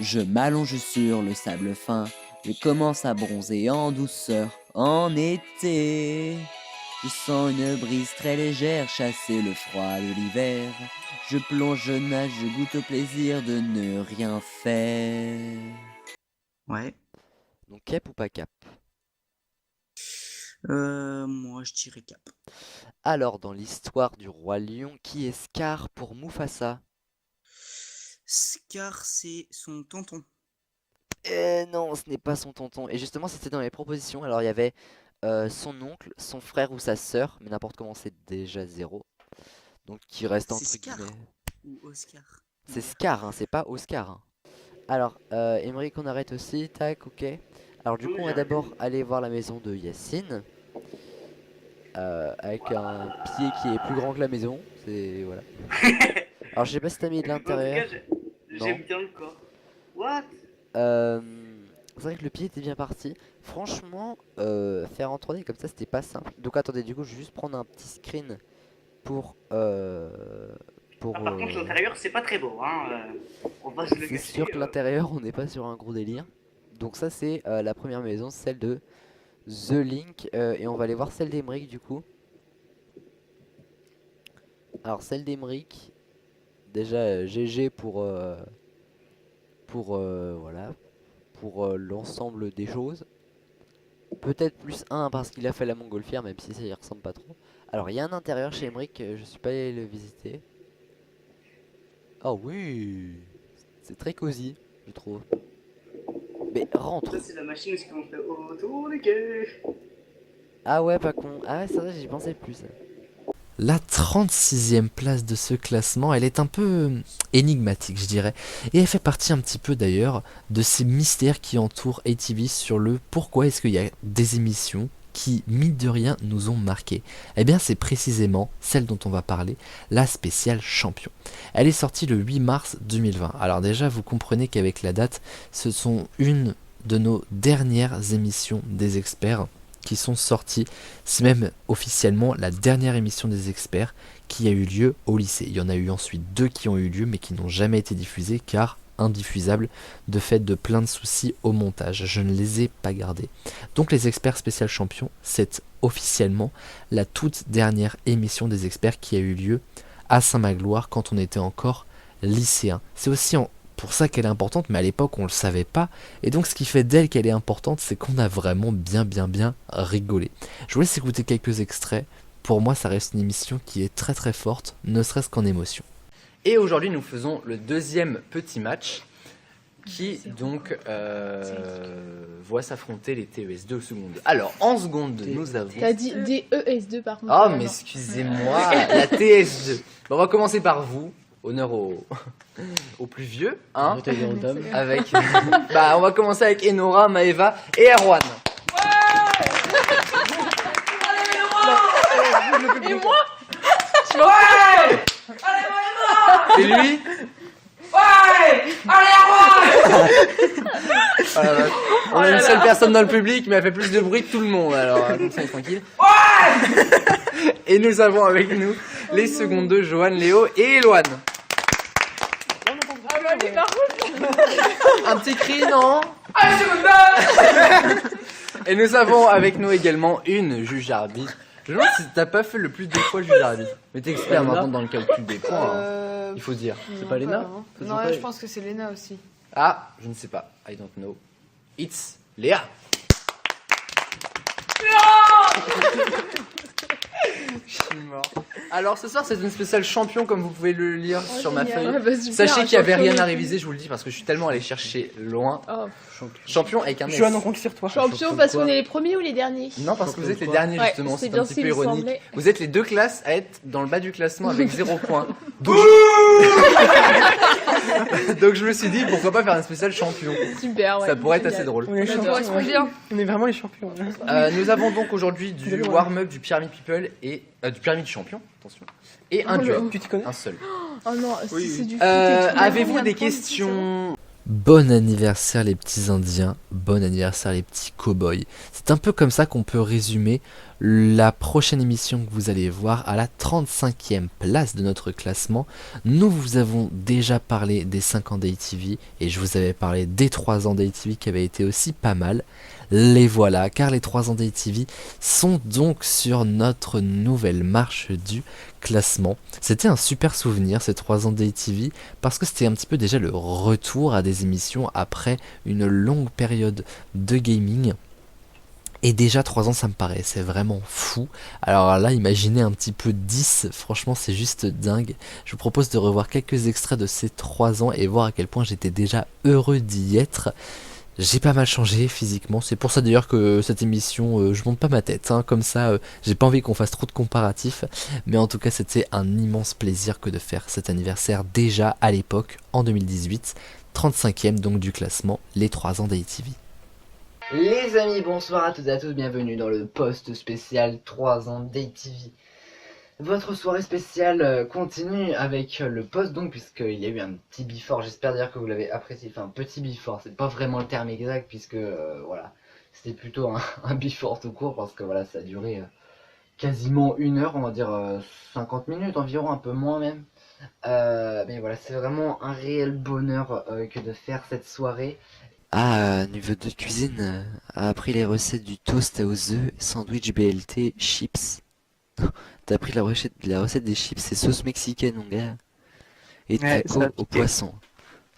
je m'allonge sur le sable fin, je commence à bronzer en douceur en été. Je sens une brise très légère chasser le froid de l'hiver. Je plonge, je nage, je goûte au plaisir de ne rien faire. Ouais. Donc cap ou pas cap? Moi je dirais cap. Alors dans l'histoire du roi lion, qui est Scar pour Mufasa? Scar, c'est son tonton. Non, ce n'est pas son tonton. Et justement, c'était dans les propositions. Alors, il y avait son oncle, son frère ou sa sœur, mais n'importe comment, c'est déjà 0. Donc, qui reste entre Scar guillemets. ou Oscar? C'est Scar, hein, c'est pas Oscar. Hein. Alors, Émeric, on arrête aussi. Tac, ok. Alors, du coup, on va d'abord aller voir la maison de Yacine. Avec un pied qui est plus grand que la maison. C'est. Voilà. Alors, je sais pas si t'as mis de l'intérieur. J'aime bien le corps. What? C'est vrai que le pied était bien parti. Franchement, faire en 3D comme ça, c'était pas simple. Donc, attendez, du coup, je vais juste prendre un petit screen pour. Par contre, l'intérieur, c'est pas très beau, hein. On va se le C'est cacher. sûr que l'intérieur, on n'est pas sur un gros délire. Donc, ça, c'est la première maison, celle de The Link. Et on va aller voir celle d'Emeric, du coup. Alors, celle d'Emeric. Déjà GG pour voilà, pour l'ensemble des choses. Peut-être plus 1 parce qu'il a fait la montgolfière, même si ça y ressemble pas trop. Alors il y a un intérieur chez Emeric, je suis pas allé le visiter. Oh oui, c'est très cosy, je trouve. Mais rentre. Ça, c'est la machine où on fait autour du quai. Ah ouais, pas con. Ah ouais, c'est vrai, j'y pensais plus. La 36e place de ce classement, elle est un peu énigmatique, je dirais. Et elle fait partie un petit peu d'ailleurs de ces mystères qui entourent ATV sur le pourquoi est-ce qu'il y a des émissions qui, mine de rien, nous ont marqué. Eh bien, c'est précisément celle dont on va parler, la spéciale Champion. Elle est sortie le 8 mars 2020. Alors déjà, vous comprenez qu'avec la date, ce sont une de nos dernières émissions des experts qui sont sortis. C'est même officiellement la dernière émission des experts qui a eu lieu au lycée. Il y en a eu ensuite 2 qui ont eu lieu mais qui n'ont jamais été diffusés car indiffusables de fait de plein de soucis au montage. Je ne les ai pas gardés. Donc les experts spécial champions, c'est officiellement la toute dernière émission des experts qui a eu lieu à Saint-Magloire quand on était encore lycéen. C'est aussi pour ça qu'elle est importante, mais à l'époque on le savait pas, et donc ce qui fait d'elle qu'elle est importante, c'est qu'on a vraiment bien rigolé. Je vous laisse écouter quelques extraits. Pour moi ça reste une émission qui est très très forte, ne serait-ce qu'en émotion. Et aujourd'hui nous faisons le deuxième petit match qui donc voit s'affronter les TES2 au seconde. Alors en seconde nous avons... T'as dit DES2 par contre. Oh mais excusez-moi, la TS2. Bon, on va commencer par vous, honneur au plus vieux, hein, avec... on va commencer avec Enora, Maeva et Erwan. Et moi Ouais. Et lui Ouais. Allez, Erwan. On a une seule personne dans le public, mais elle fait plus de bruit que tout le monde, alors comme ça, tranquille. Ouais. Et nous avons avec nous les secondes deux, Johan, Léo et Eloane. Un petit cri, non? Allez, seconde. Et nous avons avec nous également une juge arbitre. Je me demande si t'as pas fait le plus de fois le juge arbitre. Mais t'es expert maintenant dans le calcul des points, hein. Il faut dire. C'est pas Léna? Non, je pense que c'est Léna aussi. Ah, je ne sais pas. I don't know. It's Léa. Je suis mort. Alors ce soir c'est une spéciale champion comme vous pouvez le lire sur ma feuille. Sachez qu'il n'y avait rien à réviser, je vous le dis parce que je suis tellement allé chercher loin. Champion avec un S. Johan, on compte sur toi. Champion parce qu'on est les premiers ou les derniers? Non, parce que vous êtes les derniers justement, c'est un petit peu ironique. Vous êtes les deux classes à être dans le bas du classement avec 0 points. Donc je me suis dit pourquoi pas faire un spécial champion. Super, ouais. Ça pourrait être assez drôle. On est On est vraiment les champions. Nous avons donc aujourd'hui du warm-up, du Pyramid People et du Pyramid Champion, attention, et un duel. Tu t'y connais? Un seul. Oh non, si c'est du foot. Avez-vous des questions? Bon anniversaire les petits indiens, bon anniversaire les petits cow-boys. C'est un peu comme ça qu'on peut résumer la prochaine émission que vous allez voir à la 35e place de notre classement. Nous vous avons déjà parlé des 5 ans d'ATV et je vous avais parlé des 3 ans d'ATV qui avaient été aussi pas mal. Les voilà, car les 3 ans d'ATV sont donc sur notre nouvelle marche du classement. C'était un super souvenir ces 3 ans d'ATV parce que c'était un petit peu déjà le retour à des émissions après une longue période de gaming. Et déjà 3 ans ça me paraissait vraiment fou. Alors là imaginez un petit peu 10, franchement c'est juste dingue. Je vous propose de revoir quelques extraits de ces 3 ans et voir à quel point j'étais déjà heureux d'y être. J'ai pas mal changé physiquement, c'est pour ça d'ailleurs que cette émission, je monte pas ma tête, hein, comme ça j'ai pas envie qu'on fasse trop de comparatifs, mais en tout cas c'était un immense plaisir que de faire cet anniversaire déjà à l'époque, en 2018, 35e donc du classement, les 3 ans d'ATV. Les amis, bonsoir à toutes et à tous, bienvenue dans le post spécial 3 ans d'ATV. Votre soirée spéciale continue avec le post donc puisqu'il y a eu un petit before, j'espère d'ailleurs que vous l'avez apprécié, enfin un petit before, c'est pas vraiment le terme exact puisque voilà, c'était plutôt un before tout court parce que voilà ça a duré quasiment 1 heure, on va dire 50 minutes environ, un peu moins même. Mais voilà, c'est vraiment un réel bonheur que de faire cette soirée. Niveau de cuisine, a appris les recettes du toast aux œufs, sandwich BLT, chips. T'as appris la recette des chips et sauce mexicaine, mon gars. Et taco au poisson.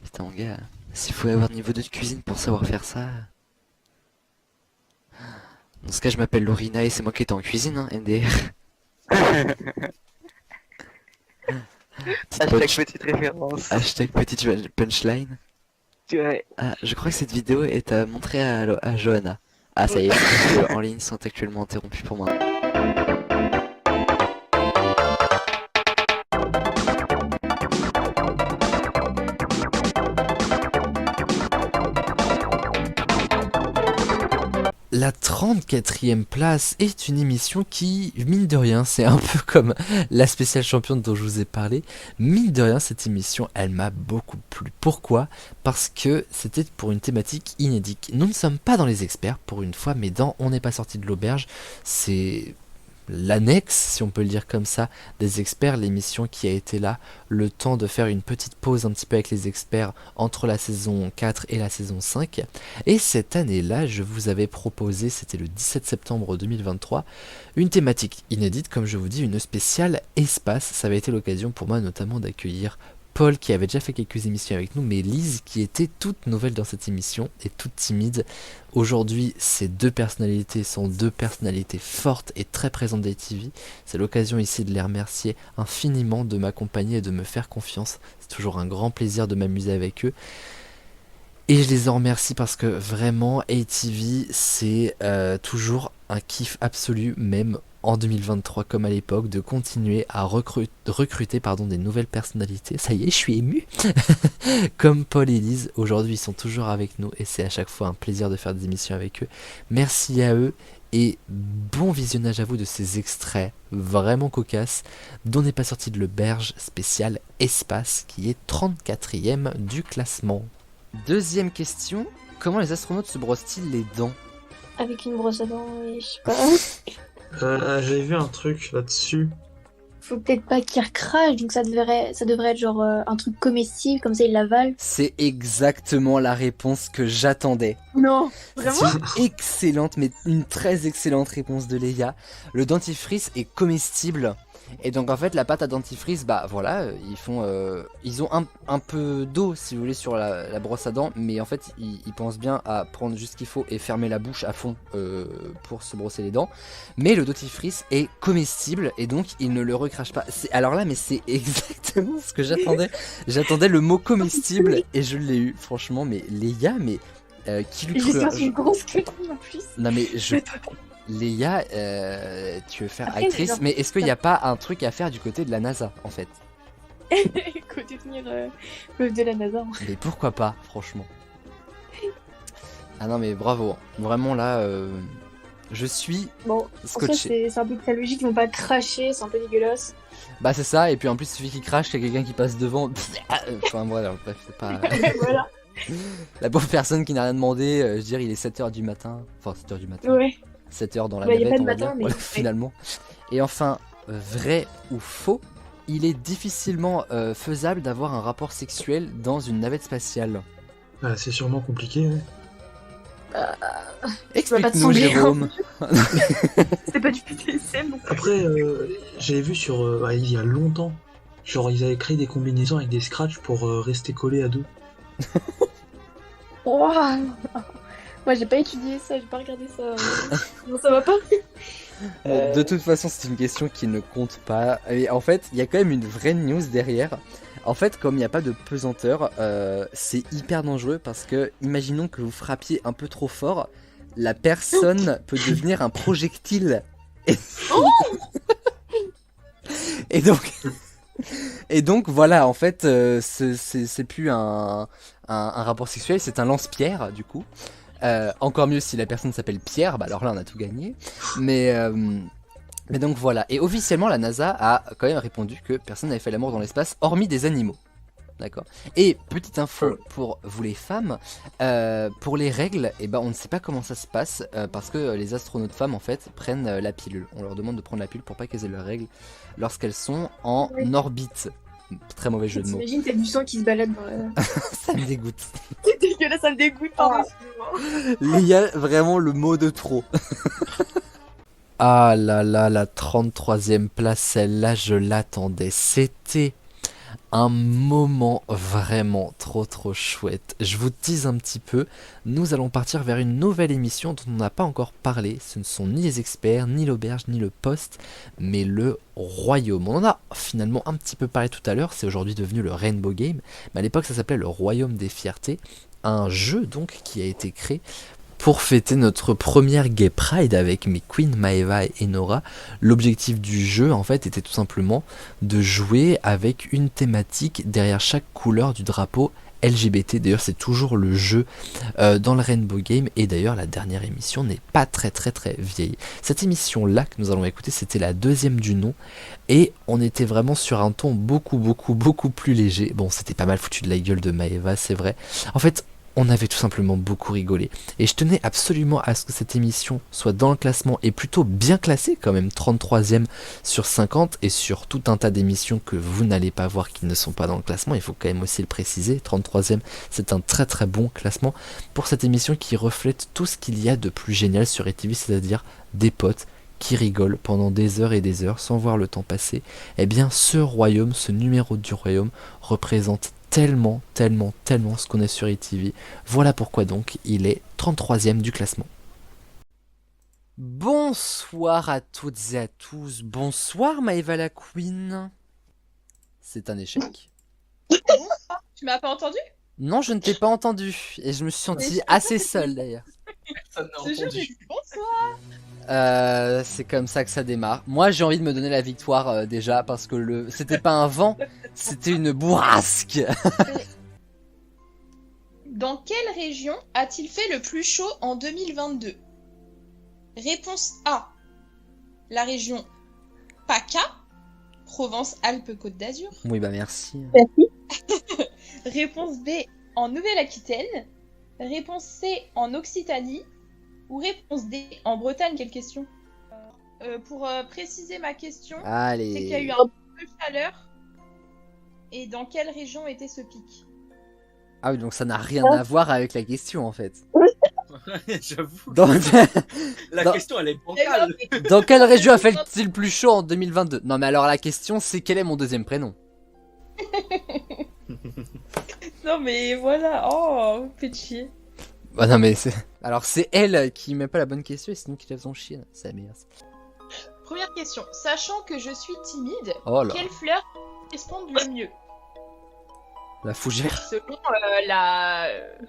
Putain, mon gars, s'il faut avoir niveau 2 de cuisine pour savoir faire ça. Dans ce cas, je m'appelle Lorina et c'est moi qui étais en cuisine, hein, MDR. Petite référence. Hashtag petite punchline. Ouais. Ah, je crois que cette vidéo est à montrer à Johanna. Ah, ça y est, les vidéos en ligne sont actuellement interrompues pour moi. La 34e place est une émission qui, mine de rien, c'est un peu comme la spéciale championne dont je vous ai parlé. Mine de rien, cette émission, elle m'a beaucoup plu. Pourquoi? Parce que c'était pour une thématique inédite. Nous ne sommes pas dans les experts, pour une fois, mais dans On n'est pas sorti de l'auberge, c'est l'annexe, si on peut le dire comme ça, des experts, l'émission qui a été là, le temps de faire une petite pause un petit peu avec les experts entre la saison 4 et la saison 5. Et cette année-là, je vous avais proposé, c'était le 17 septembre 2023, une thématique inédite, comme je vous dis, une spéciale espace. Ça avait été l'occasion pour moi notamment d'accueillir Paul qui avait déjà fait quelques émissions avec nous, mais Lise qui était toute nouvelle dans cette émission et toute timide. Aujourd'hui, ces deux personnalités sont deux personnalités fortes et très présentes d'ITV. C'est l'occasion ici de les remercier infiniment de m'accompagner et de me faire confiance. C'est toujours un grand plaisir de m'amuser avec eux. Et je les en remercie parce que vraiment, ATV, c'est toujours un kiff absolu, même en 2023 comme à l'époque, de continuer à recruter des nouvelles personnalités. Ça y est, je suis ému. Comme Paul et Lise, aujourd'hui ils sont toujours avec nous et c'est à chaque fois un plaisir de faire des émissions avec eux. Merci à eux et bon visionnage à vous de ces extraits vraiment cocasses dont n'est pas sorti de l'auberge spéciale Espace qui est 34e du classement. Deuxième question, comment les astronautes se brossent-ils les dents? Avec une brosse à dents, et je sais pas. J'avais vu un truc là-dessus. Faut peut-être pas qu'ils recrachent, donc ça devrait être genre un truc comestible, comme ça ils l'avalent. C'est exactement la réponse que j'attendais. Non, vraiment? C'est excellente, mais une très excellente réponse de Léa. Le dentifrice est comestible. Et donc en fait la pâte à dentifrice, bah voilà, ils ont un peu d'eau si vous voulez sur la brosse à dents, mais en fait ils pensent bien à prendre juste ce qu'il faut et fermer la bouche à fond pour se brosser les dents. Mais le dentifrice est comestible et donc ils ne le recrachent pas. Alors là, mais c'est exactement ce que j'attendais. J'attendais le mot comestible et je l'ai eu, franchement. Mais Léa, mais qui lui J'ai sorti une grosse connerie en plus. Non mais Léa, tu veux faire actrice, mais est-ce qu'il n'y a pas un truc à faire du côté de la NASA en fait? Il faut devenir meuf de la NASA. Mais pourquoi pas, franchement. Ah non mais bravo, vraiment là, je suis scotché. C'est un peu que ta logique, ils vont pas cracher, c'est un peu dégueulasse. Bah c'est ça, et puis en plus il suffit qu'il crache, qu'il y a quelqu'un qui passe devant. Enfin voilà, bref, c'est pas... Voilà. La pauvre personne qui n'a rien demandé, je veux dire il est 7h du matin, enfin 7h du matin. Ouais. 7h dans la y a navette, pas de on va matin, dire, mais... voilà, finalement. Et enfin, vrai ou faux, il est difficilement faisable d'avoir un rapport sexuel dans une navette spatiale. Ah, c'est sûrement compliqué, ouais. Explique-nous, Jérôme. C'est pas du PTSM. Après, j'avais vu il y a longtemps, genre ils avaient créé des combinaisons avec des scratchs pour rester collés à deux. Oh, moi j'ai pas étudié ça, j'ai pas regardé ça. Non, ça va pas. De toute façon, c'est une question qui ne compte pas. Et en fait, il y a quand même une vraie news derrière. En fait, comme il n'y a pas de pesanteur, c'est hyper dangereux parce que, imaginons que vous frappiez un peu trop fort, la personne peut devenir un projectile. Et donc voilà, en fait, c'est plus un rapport sexuel, c'est un lance-pierre du coup. Encore mieux si la personne s'appelle Pierre, bah alors là on a tout gagné. Mais donc voilà, et officiellement la NASA a quand même répondu que personne n'avait fait l'amour dans l'espace, hormis des animaux. D'accord. Et petite info pour vous les femmes, pour les règles, on ne sait pas comment ça se passe parce que les astronautes femmes en fait prennent la pilule. On leur demande de prendre la pilule pour pas qu'elles aient leurs règles lorsqu'elles sont en orbite. Très mauvais jeu de mots. T'imagines, t'as du sang qui se balade dans la... Ça me dégoûte. C'est dégueulasse, ça me dégoûte, pardon. Il y a vraiment le mot de trop. Ah là là, la 33e place, celle-là je l'attendais. C'était un moment vraiment trop chouette. Je vous tease un petit peu, nous allons partir vers une nouvelle émission dont on n'a pas encore parlé. Ce ne sont ni les experts, ni l'auberge, ni le poste, mais le royaume. On en a finalement un petit peu parlé tout à l'heure, c'est aujourd'hui devenu le Rainbow Game, mais à l'époque ça s'appelait le Royaume des Fiertés, un jeu donc qui a été créé pour fêter notre première Gay Pride avec mes queens Maeva et Nora. L'objectif du jeu en fait était tout simplement de jouer avec une thématique derrière chaque couleur du drapeau LGBT. D'ailleurs c'est toujours le jeu dans le Rainbow Game, et d'ailleurs la dernière émission n'est pas très vieille. Cette émission là que nous allons écouter, c'était la deuxième du nom, et on était vraiment sur un ton beaucoup plus léger. Bon, c'était pas mal foutu de la gueule de Maeva, c'est vrai. En fait, on avait tout simplement beaucoup rigolé. Et je tenais absolument à ce que cette émission soit dans le classement et plutôt bien classée, quand même 33e sur 50 et sur tout un tas d'émissions que vous n'allez pas voir qui ne sont pas dans le classement, il faut quand même aussi le préciser. 33e, c'est un très très bon classement pour cette émission qui reflète tout ce qu'il y a de plus génial sur ETV, c'est-à-dire des potes qui rigolent pendant des heures et des heures sans voir le temps passer. Eh bien ce royaume, ce numéro du royaume représente tellement ce qu'on est sur ETV. Voilà pourquoi donc il est 33e du classement. Bonsoir à toutes et à tous. Bonsoir Maëva la Queen. C'est un échec. Tu m'as pas entendu? Non, je ne t'ai pas entendu. Et je me suis senti assez seul d'ailleurs. Bonsoir. C'est comme ça que ça démarre. Moi j'ai envie de me donner la victoire déjà parce que c'était pas un vent, c'était une bourrasque. Dans quelle région a-t-il fait le plus chaud en 2022? Réponse A. La région PACA, Provence-Alpes-Côte d'Azur. Oui bah merci. Réponse B. En Nouvelle-Aquitaine. Réponse C. En Occitanie. Ou réponse D, en Bretagne, quelle question? Pour préciser ma question, Allez. c'est qu'il y a eu un peu de chaleur. Et dans quelle région était ce pic? Ah oui, donc ça n'a rien à voir avec la question en fait. J'avoue. La question elle est bancale. Dans quelle région a fait-il le plus chaud en 2022? Non mais alors la question c'est quel est mon deuxième prénom? Non mais voilà, oh, fait chier. Bah non mais c'est... Alors c'est elle qui met pas la bonne question et sinon qui lève son chien. C'est la meilleure. Première question. Sachant que je suis timide, Oh là. quelle fleur correspond le mieux? La fougère. Selon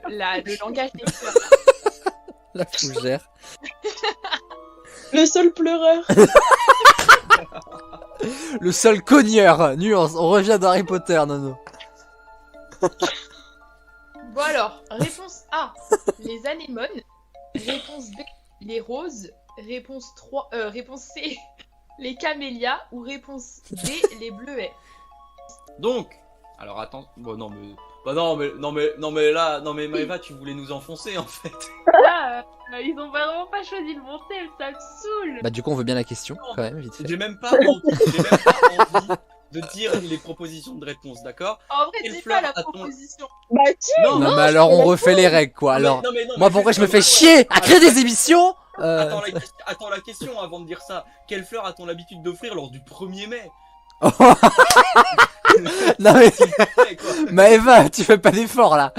le langage des fleurs. La fougère. Le sol pleureur. Le seul cogneur. Nuance, on revient dans Harry Potter, Nono. Bon alors, réponse A, les anémones. Réponse B, les roses. Réponse C, les camélias. Ou réponse D, les bleuets. Donc, alors attends, bon non mais... Bah non mais Maëva tu voulais nous enfoncer en fait. Là, ils ont vraiment pas choisi le bon thème, ça me saoule. Bah du coup on veut bien la question quand même vite fait. J'ai même pas envie de dire les propositions de réponse, d'accord? En vrai, Quelle c'est fleur pas la a-t-on- proposition. Bah tu Non mais alors on refait les règles quoi. Alors moi pourquoi je me fais chier à créer des émissions Attends la question avant de dire ça. Quelle fleur a-t-on l'habitude d'offrir lors du 1er mai? Non mais Maëva, tu fais pas d'effort là.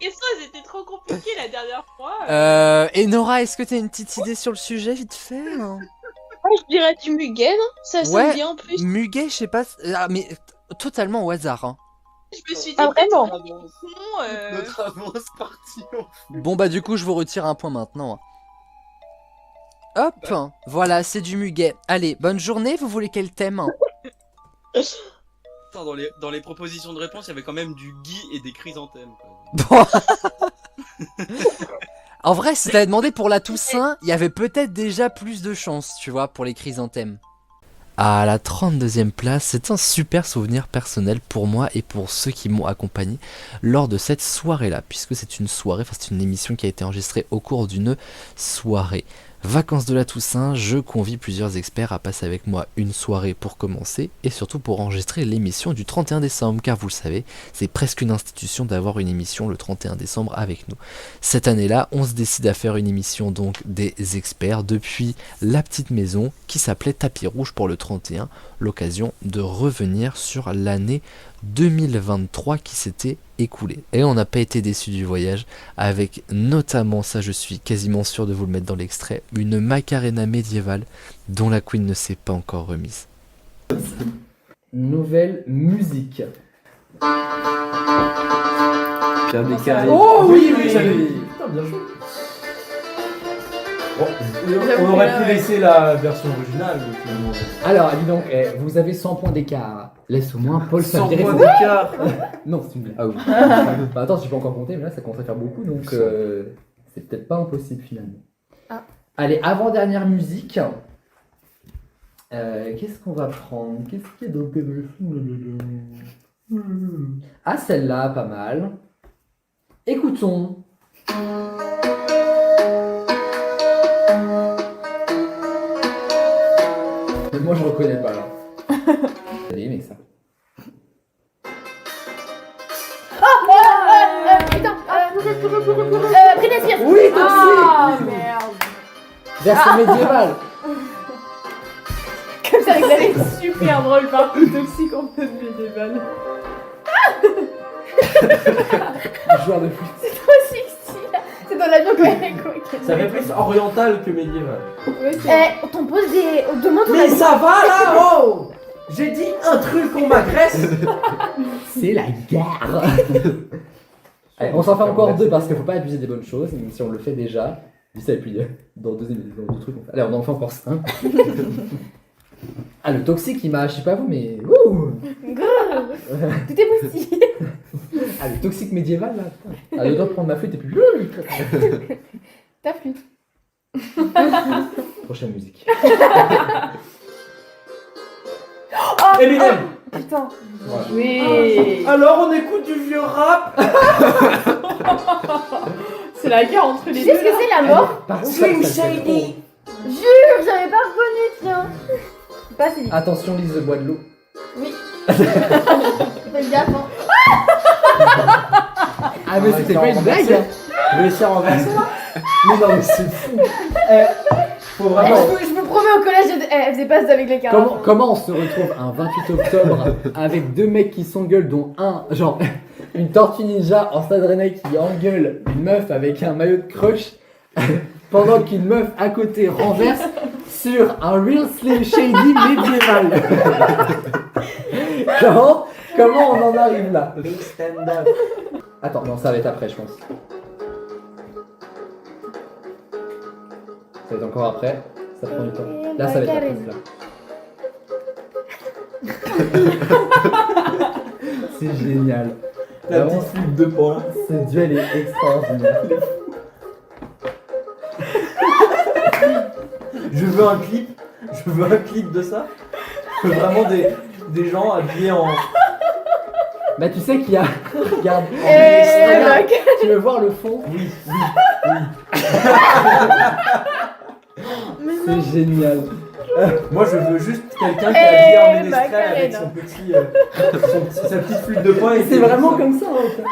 Et ça, c'était trop compliqué la dernière fois. Et Nora, est-ce que t'as une petite idée sur le sujet vite fait hein? je dirais du muguet, non? Ça sonne Ouais, bien en plus. muguet, je sais pas, mais totalement au hasard. Hein. Je me suis dit, Ah, vraiment? Notre avance partie. Bon bah du coup je vous retire un point maintenant. Hop, voilà, c'est du muguet. Allez, bonne journée, vous voulez quel thème? Attends, dans les propositions de réponse, il y avait quand même du gui et des chrysanthèmes. Bon. En vrai, si t'avais demandé pour la Toussaint, il y avait peut-être déjà plus de chance, tu vois, pour les chrysanthèmes. À la 32e place, c'est un super souvenir personnel pour moi et pour ceux qui m'ont accompagné lors de cette soirée-là, puisque c'est une soirée, enfin c'est une émission qui a été enregistrée au cours d'une soirée. Vacances de la Toussaint, je convie plusieurs experts à passer avec moi une soirée pour commencer et surtout pour enregistrer l'émission du 31 décembre, car vous le savez, c'est presque une institution d'avoir une émission le 31 décembre avec nous. Cette année-là, on se décide à faire une émission donc des experts depuis la petite maison qui s'appelait Tapis Rouge pour le 31, l'occasion de revenir sur l'année 2023 qui s'était écoulée. Et on n'a pas été déçus du voyage, avec notamment, ça je suis quasiment sûr de vous le mettre dans l'extrait, une Macarena médiévale dont la Queen ne s'est pas encore remise. Nouvelle musique. Pierre Descarrés. Oh oui, oui, Putain, bien joué. Bon, on aurait pu laisser la version originale. Mais... Alors, dis donc, vous avez 100 points d'écart. Laisse au moins Paul 100 s'intéresser. points d'écart. Non, c'est une blague. Ah oui. Bah, attends, je peux encore compter, mais là, ça commence à faire beaucoup, donc c'est peut-être pas impossible finalement. Ah. Allez, avant-dernière musique. Qu'est-ce qu'on va prendre? Qu'est-ce qu'il y a dans le... Ah, celle-là, pas mal. Écoutons. Mais moi je reconnais pas là. J'ai aimé ça. Putain, Britney Spears. Oui, Toxic. Ah, merde. Version médiévale. Comme ça, vous allez super drôle par contre, Toxic en mode médiéval. Joueur de foot. C'est trop sexy là. C'est dans l'avion que Ça fait plus oriental que médiéval. on t'en pose des. On demande Mais ça va là, oh! J'ai dit un truc, on m'agresse! C'est la gare. Allez, on s'en fait encore deux parce qu'il faut pas abuser des bonnes choses, même si on le fait déjà. Je dis ça et puis dans deux trucs. Allez, on en fait encore 5. Ah, le Toxic il m'a, je sais pas vous, mais. Ouh! Tout est moustillé. Ah, le Toxic médiéval là. Ah, je dois prendre ma flûte et puis. Ta flûte. Prochaine musique. Oh, Eminem. Putain. Voilà. Oui. Alors on écoute du vieux rap. C'est la guerre entre les deux. Tu sais ce que c'est la mort? Par contre, Slim ça le fait trop. Shady. Jure, j'avais pas reconnu, tiens. Pas assez vite. Attention, Lise, bois de l'eau. Oui. Fais gaffe, hein. Ah, mais c'était pas une blague. Je vais essayer en renverser là. Mais non, mais c'est fou. Faut vraiment. Je me promets au collège, elle faisait pas ça avec les carats. Comment on se retrouve un 28 octobre avec deux mecs qui s'engueulent, dont un, genre, une tortue ninja en stade rennais qui engueule une meuf avec un maillot de crush, pendant qu'une meuf à côté renverse sur un real Slim Shady médiéval. Comment on en arrive là? Stand up. Attends, non, ça va être après, je pense. Ça va être encore après. Ça prend du temps. Là, ça va être après, là. C'est génial. La petite flûte de pan là. Ce duel est extraordinaire. Je veux un clip. Je veux un clip de ça. Je veux vraiment des gens habillés en. Bah tu sais qu'il y a... Regarde. Regarde. Tu veux voir le fond? Oui. C'est génial. Moi je veux juste quelqu'un qui est habillé en ménestrel avec son petit, sa petite flûte de pan. C'est vraiment comme ça en fait.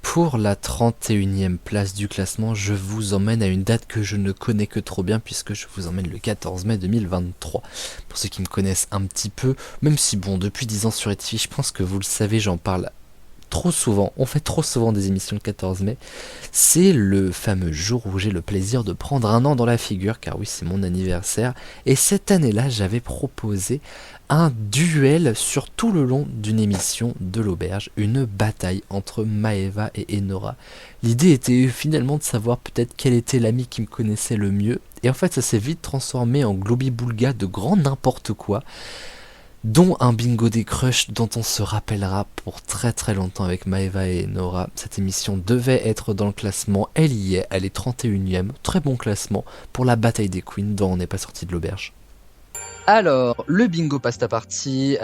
Pour la 31e place du classement, je vous emmène à une date que je ne connais que trop bien puisque je vous emmène le 14 mai 2023. Pour ceux qui me connaissent un petit peu, même si bon, depuis 10 ans sur ETV, je pense que vous le savez, j'en parle trop souvent, on fait trop souvent des émissions le 14 mai, c'est le fameux jour où j'ai le plaisir de prendre un an dans la figure, car oui, c'est mon anniversaire, et cette année-là, j'avais proposé un duel sur tout le long d'une émission de l'auberge, une bataille entre Maeva et Enora. L'idée était finalement de savoir peut-être quel était l'ami qui me connaissait le mieux, et en fait ça s'est vite transformé en globi-boulga de grand n'importe quoi, dont un bingo des crushs dont on se rappellera pour très très longtemps avec Maeva et Enora. Cette émission devait être dans le classement, elle y est, elle est 31ème, très bon classement pour la bataille des queens dont on n'est pas sorti de l'auberge. Alors, le bingo pasta party,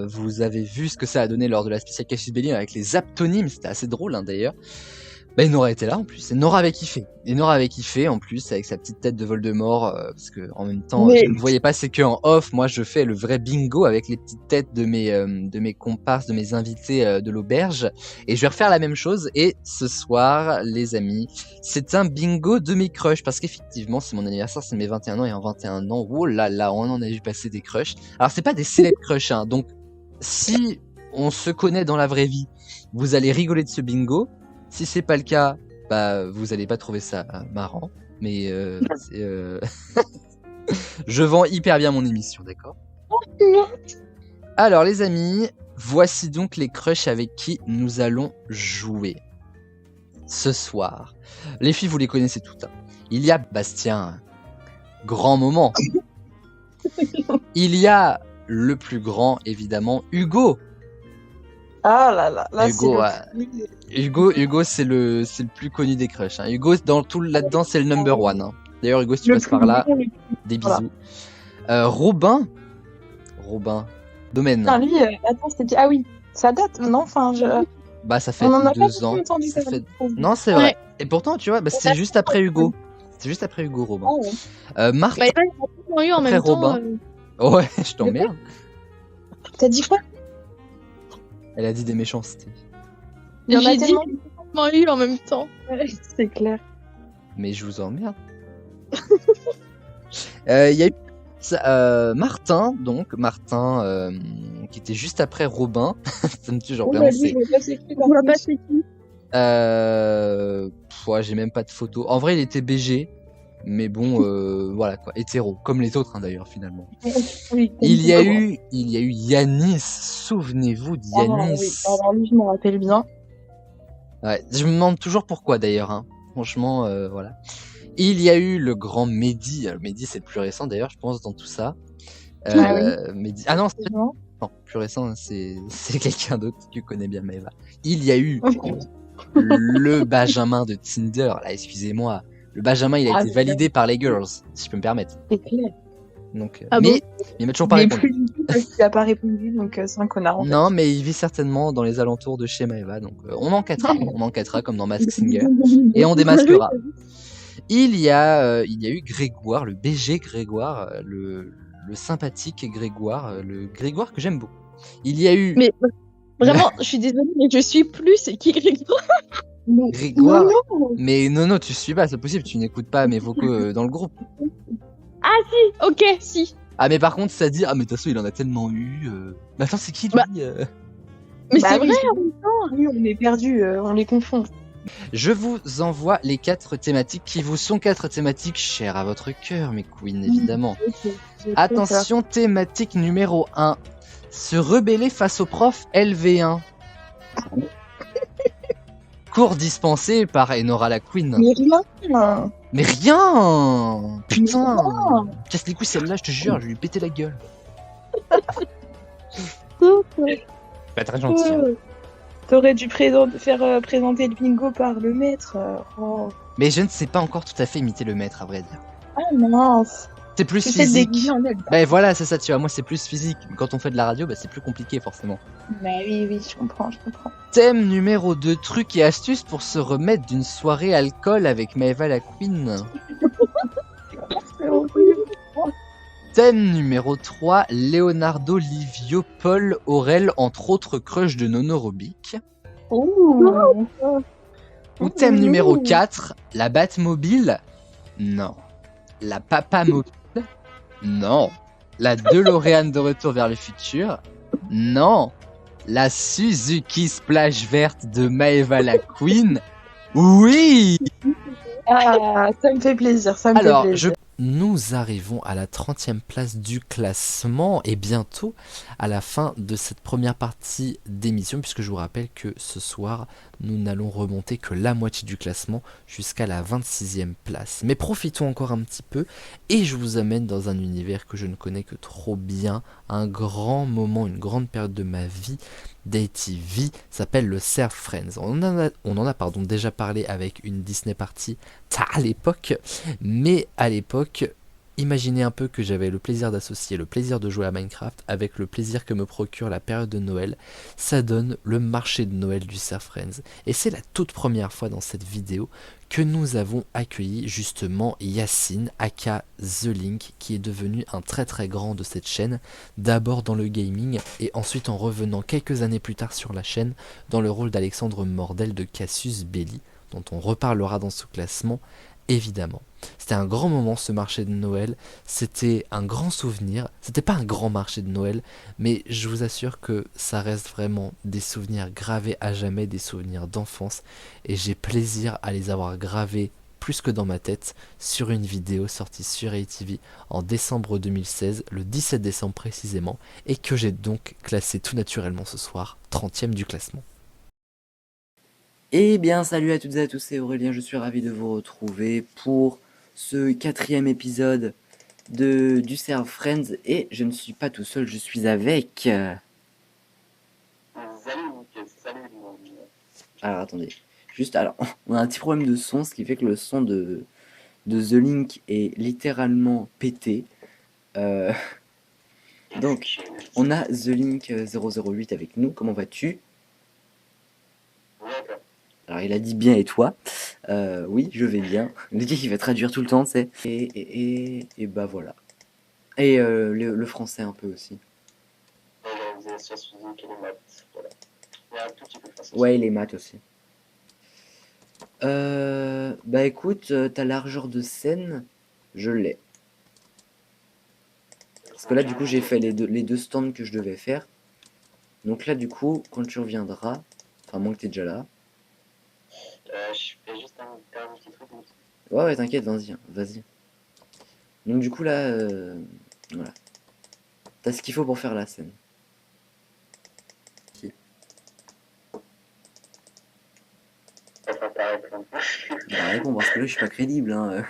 vous avez vu ce que ça a donné lors de la spéciale Cassius Belli avec les aptonymes, c'était assez drôle hein, d'ailleurs. Bah, Enora était là en plus, et Nora avait kiffé. Nora avait kiffé en plus avec sa petite tête de Voldemort, parce que en même temps, je ne voyais pas, c'est que en off, moi je fais le vrai bingo avec les petites têtes de mes comparses, de mes invités de l'auberge, et je vais refaire la même chose. Et ce soir, les amis, c'est un bingo de mes crushs, parce qu'effectivement, c'est mon anniversaire, c'est mes 21 ans, et en 21 ans, oh là là, on en a vu passer des crushs. Alors c'est pas des célèbres crushs, hein, donc si on se connaît dans la vraie vie, vous allez rigoler de ce bingo. Si c'est pas le cas, bah vous allez pas trouver ça marrant, mais je vends hyper bien mon émission, d'accord? Alors les amis, voici donc les crushs avec qui nous allons jouer ce soir. Les filles, vous les connaissez toutes. Hein. Il y a Bastien, grand moment. Il y a le plus grand, évidemment, Hugo. Ah là là, là Hugo, c'est le plus connu des crushs. Hein. Hugo, dans tout là-dedans, c'est le number one. Hein. D'ailleurs, Hugo, si tu passes par là, des bisous. Voilà. Robin, Domaine. Non, lui, attends, c'était... Ah oui, ça date, non? Enfin, Bah, ça fait On en a pas 2 ans. beaucoup entendu Ça parler, fait... je trouve. Non, c'est vrai. Et pourtant, tu vois, bah, c'est juste après Hugo. C'est juste après Hugo, Robin. Marthe, Bah, il y en a tellement eu en après même temps. Robin. Ouais, je t'emmerde. T'as dit quoi? Elle a dit des méchancetés. Il y en a J'ai dit tellement. tellement eu en même temps. Ouais, c'est clair. Mais je vous emmerde. Il y a eu Martin, donc Martin, qui était juste après Robin. Ça me tue, genre vraiment c'est. On va pas c'est qui. Ouais, j'ai même pas de photo. En vrai, il était BG, mais bon, voilà quoi, hétéro, comme les autres hein, d'ailleurs finalement. Oui, Il y a eu Yanis. Souvenez-vous de Yanis. oui. Alors lui, je m'en rappelle bien. Ouais, je me demande toujours pourquoi d'ailleurs. Hein. Franchement, voilà. Il y a eu le grand Mehdi. Alors, Mehdi, c'est le plus récent d'ailleurs, je pense, dans tout ça. Mehdi... Ah non, c'est non, plus récent, c'est quelqu'un d'autre que tu connais bien, Maëva. Il y a eu le Benjamin de Tinder. Là, excusez-moi. Le Benjamin, il a été validé par les girls, si je peux me permettre. C'est clair. Donc, Ah mais bon il m'a toujours pas répondu. Plus du tout parce qu'il a pas répondu, donc c'est un connard. En fait. Non, mais il vit certainement dans les alentours de chez Maëva, donc on enquêtera comme dans Mask Singer, et on démasquera. Il y a eu Grégoire, le BG Grégoire, le sympathique Grégoire, le Grégoire que j'aime beaucoup. Il y a eu... Mais vraiment, je suis désolée, mais je suis plus, c'est qui Grégoire? Grégoire. Non. Mais non, tu suis pas, c'est possible, tu n'écoutes pas mes vocaux dans le groupe. Ah si, ok, si. Ah mais par contre, ça dit, ah mais de toute façon, il en a tellement eu... Mais attends, c'est qui lui Mais c'est oui, vrai, en même temps, oui, on est perdu, on les confond. Je vous envoie les 4 thématiques qui vous sont 4 thématiques chères à votre cœur, mes queens, évidemment. Attention, thématique numéro 1. Se rebeller face au prof LV1. Cours dispensé par Enora la Queen. Mais rien. Mais rien. Putain. Casse les couilles celle-là, je te jure, je vais lui péter la gueule. Pas très gentil. Hein. T'aurais dû faire présenter le bingo par le maître. Oh. Mais je ne sais pas encore tout à fait imiter le maître, à vrai dire. Ah mince. C'est plus physique. Ben voilà, c'est ça, tu vois. Moi, c'est plus physique. Mais quand on fait de la radio, bah, c'est plus compliqué, forcément. Bah oui, je comprends. Thème numéro 2, trucs et astuces pour se remettre d'une soirée alcool avec Maëva la Queen. Thème numéro 3, Leonardo, Livio, Paul, Aurel, entre autres crush de Nono Robic. Ou thème numéro 4, la Batmobile. Non. La Papa Mobile. Non. La DeLorean de Retour vers le futur. Non. La Suzuki Splash verte de Maëva la Queen. Oui. Ah, ça me fait plaisir, Alors, nous arrivons à la 30e place du classement et bientôt à la fin de cette première partie d'émission, puisque je vous rappelle que ce soir, nous n'allons remonter que la moitié du classement jusqu'à la 26e place. Mais profitons encore un petit peu et je vous amène dans un univers que je ne connais que trop bien, un grand moment, une grande période de ma vie d'ATV, s'appelle le Surf Friends. On en a déjà parlé avec une Disney Party à l'époque, mais à l'époque, imaginez un peu que j'avais le plaisir d'associer le plaisir de jouer à Minecraft avec le plaisir que me procure la période de Noël. Ça donne le marché de Noël du Surf Friends. Et c'est la toute première fois dans cette vidéo que nous avons accueilli justement Yacine, aka The Link, qui est devenu un très très grand de cette chaîne, d'abord dans le gaming et ensuite en revenant quelques années plus tard sur la chaîne dans le rôle d'Alexandre Mordel de Cassius Belli, dont on reparlera dans ce classement évidemment. C'était un grand moment ce marché de Noël, c'était un grand souvenir, c'était pas un grand marché de Noël, mais je vous assure que ça reste vraiment des souvenirs gravés à jamais, des souvenirs d'enfance, et j'ai plaisir à les avoir gravés plus que dans ma tête sur une vidéo sortie sur ATV en décembre 2016, le 17 décembre précisément, et que j'ai donc classé tout naturellement ce soir, 30e du classement. Eh bien, salut à toutes et à tous, c'est Aurélien, je suis ravi de vous retrouver pour ce 4e épisode du Surf Friends, et je ne suis pas tout seul, je suis avec... Salut. Alors, attendez, alors, on a un petit problème de son, ce qui fait que le son de The Link est littéralement pété. Donc, on a The Link 008 avec nous, comment vas-tu ? Alors il a dit bien et toi? Oui, je vais bien. Le gars il va traduire tout le temps, tu sais. Et bah voilà. Et le français un peu aussi. Les sciences physiques et les maths. Voilà. Il y a un tout petit peu de français. Ouais, et les maths aussi. Bah écoute, ta largeur de scène, je l'ai. Parce que là, du coup, j'ai fait les deux stands que je devais faire. Donc là, du coup, quand tu reviendras, enfin, moins que t'es déjà là. Je fais juste un petit truc. Ouais, t'inquiète, vas-y, vas-y. Donc du coup, là, voilà. T'as ce qu'il faut pour faire la scène. Bah réponds, parce que là, je suis pas crédible, hein.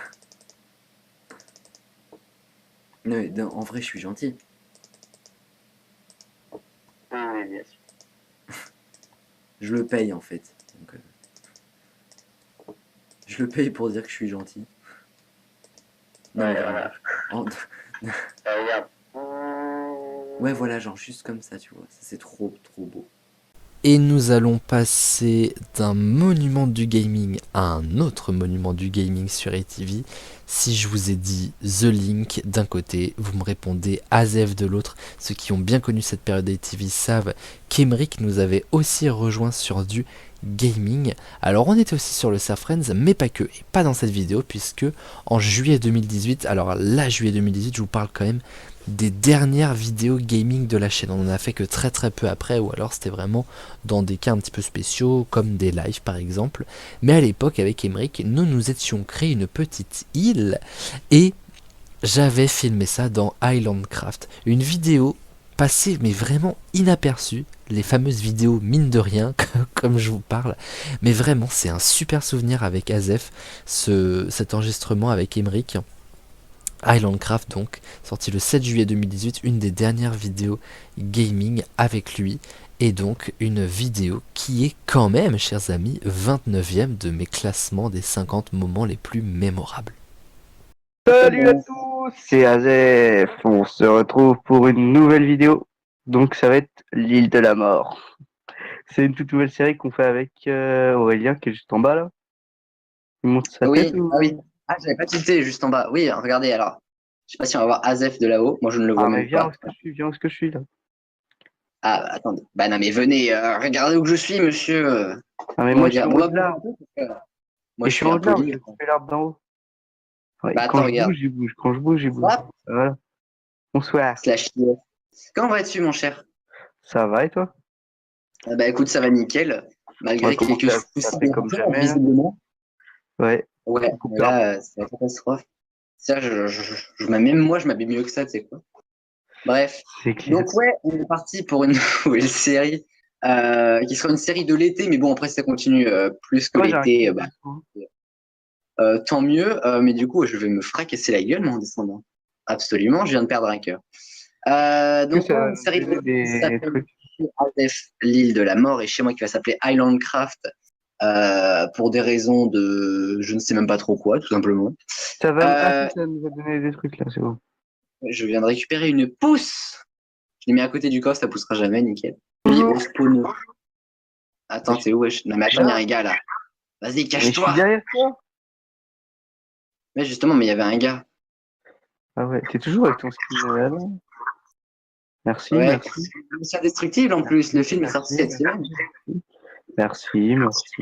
Non, mais en vrai, je suis gentil. Oui, bien sûr. Je le paye, en fait. Donc, je le paye pour dire que je suis gentil. Non, Ouais, vraiment. voilà. Regarde. Ouais, voilà, genre juste comme ça, tu vois. Ça, c'est trop, trop beau. Et nous allons passer d'un monument du gaming à un autre monument du gaming sur ATV. Si je vous ai dit The Link d'un côté, vous me répondez Azef de l'autre. Ceux qui ont bien connu cette période ATV savent qu'Emeric nous avait aussi rejoint sur du gaming. Alors on était aussi sur le Surf Friends, mais pas que, et pas dans cette vidéo, puisque en juillet 2018, alors là juillet 2018, je vous parle quand même des dernières vidéos gaming de la chaîne. On en a fait que très très peu après, ou alors c'était vraiment dans des cas un petit peu spéciaux, comme des lives par exemple. Mais à l'époque, avec Emeric, nous étions créé une petite île, et j'avais filmé ça dans Islandcraft. Une vidéo passée, mais vraiment inaperçue, les fameuses vidéos mine de rien, comme je vous parle. Mais vraiment, c'est un super souvenir avec Azef, cet enregistrement avec Emeric. Islandcraft donc, sorti le 7 juillet 2018, une des dernières vidéos gaming avec lui, et donc une vidéo qui est quand même, chers amis, 29e de mes classements des 50 moments les plus mémorables. Salut à tous, c'est Azef. On se retrouve pour une nouvelle vidéo. Donc ça va être l'île de la mort. C'est une toute nouvelle série qu'on fait avec Aurélien qui est juste en bas là. Il montre sa tête ou... Ah oui. Ah, j'avais pas tilté juste en bas. Oui, regardez alors. Je sais pas si on va voir Azef de là-haut. Moi, je ne le vois même viens pas. Viens où est-ce que je suis là. Ah, bah, attendez. Bah non, mais venez, regardez où que je suis, monsieur. Ah, mais moi, je suis en haut de là. Moi, je suis en haut de là. Je fais l'arbre d'en haut. Ouais, bah, quand attends, je regarde. bouge, j'y bouge. Quand je bouge, j'y bouge. Voilà. Bonsoir. Comment vas-tu, mon cher? Ça va et toi? Ah, bah écoute, ça va nickel. Malgré quelques soucis comme jamais. visiblement. Ouais. Ouais, là, c'est la catastrophe. Ça, même moi, je m'habille mieux que ça, tu sais quoi. Bref. Donc, ouais, on est parti pour une nouvelle série qui sera une série de l'été, mais bon, après, ça continue plus que l'été. Tant mieux, mais du coup, je vais me fracasser la gueule, moi, en descendant. Absolument, je viens de perdre un cœur. Donc, une série de l'été qui s'appelle Azef, l'île de la mort, et chez moi qui va s'appeler Islandcraft. Pour des raisons de je ne sais même pas trop quoi, tout simplement. Ça va ça nous a donné des trucs là, c'est bon. Je viens de récupérer une pousse. Je l'ai mis à côté du coffre, ça poussera jamais, nickel. Puis au spawn. Attends, c'est où wesh? Non mais attends, il y a un gars là. Vas-y, cache-toi. Je suis derrière toi. Mais justement, mais il y avait un gars. Ah ouais, t'es toujours avec ton skin là. Merci, ouais, merci. C'est indestructible en plus, le film est sorti cette semaine. Merci. Je sais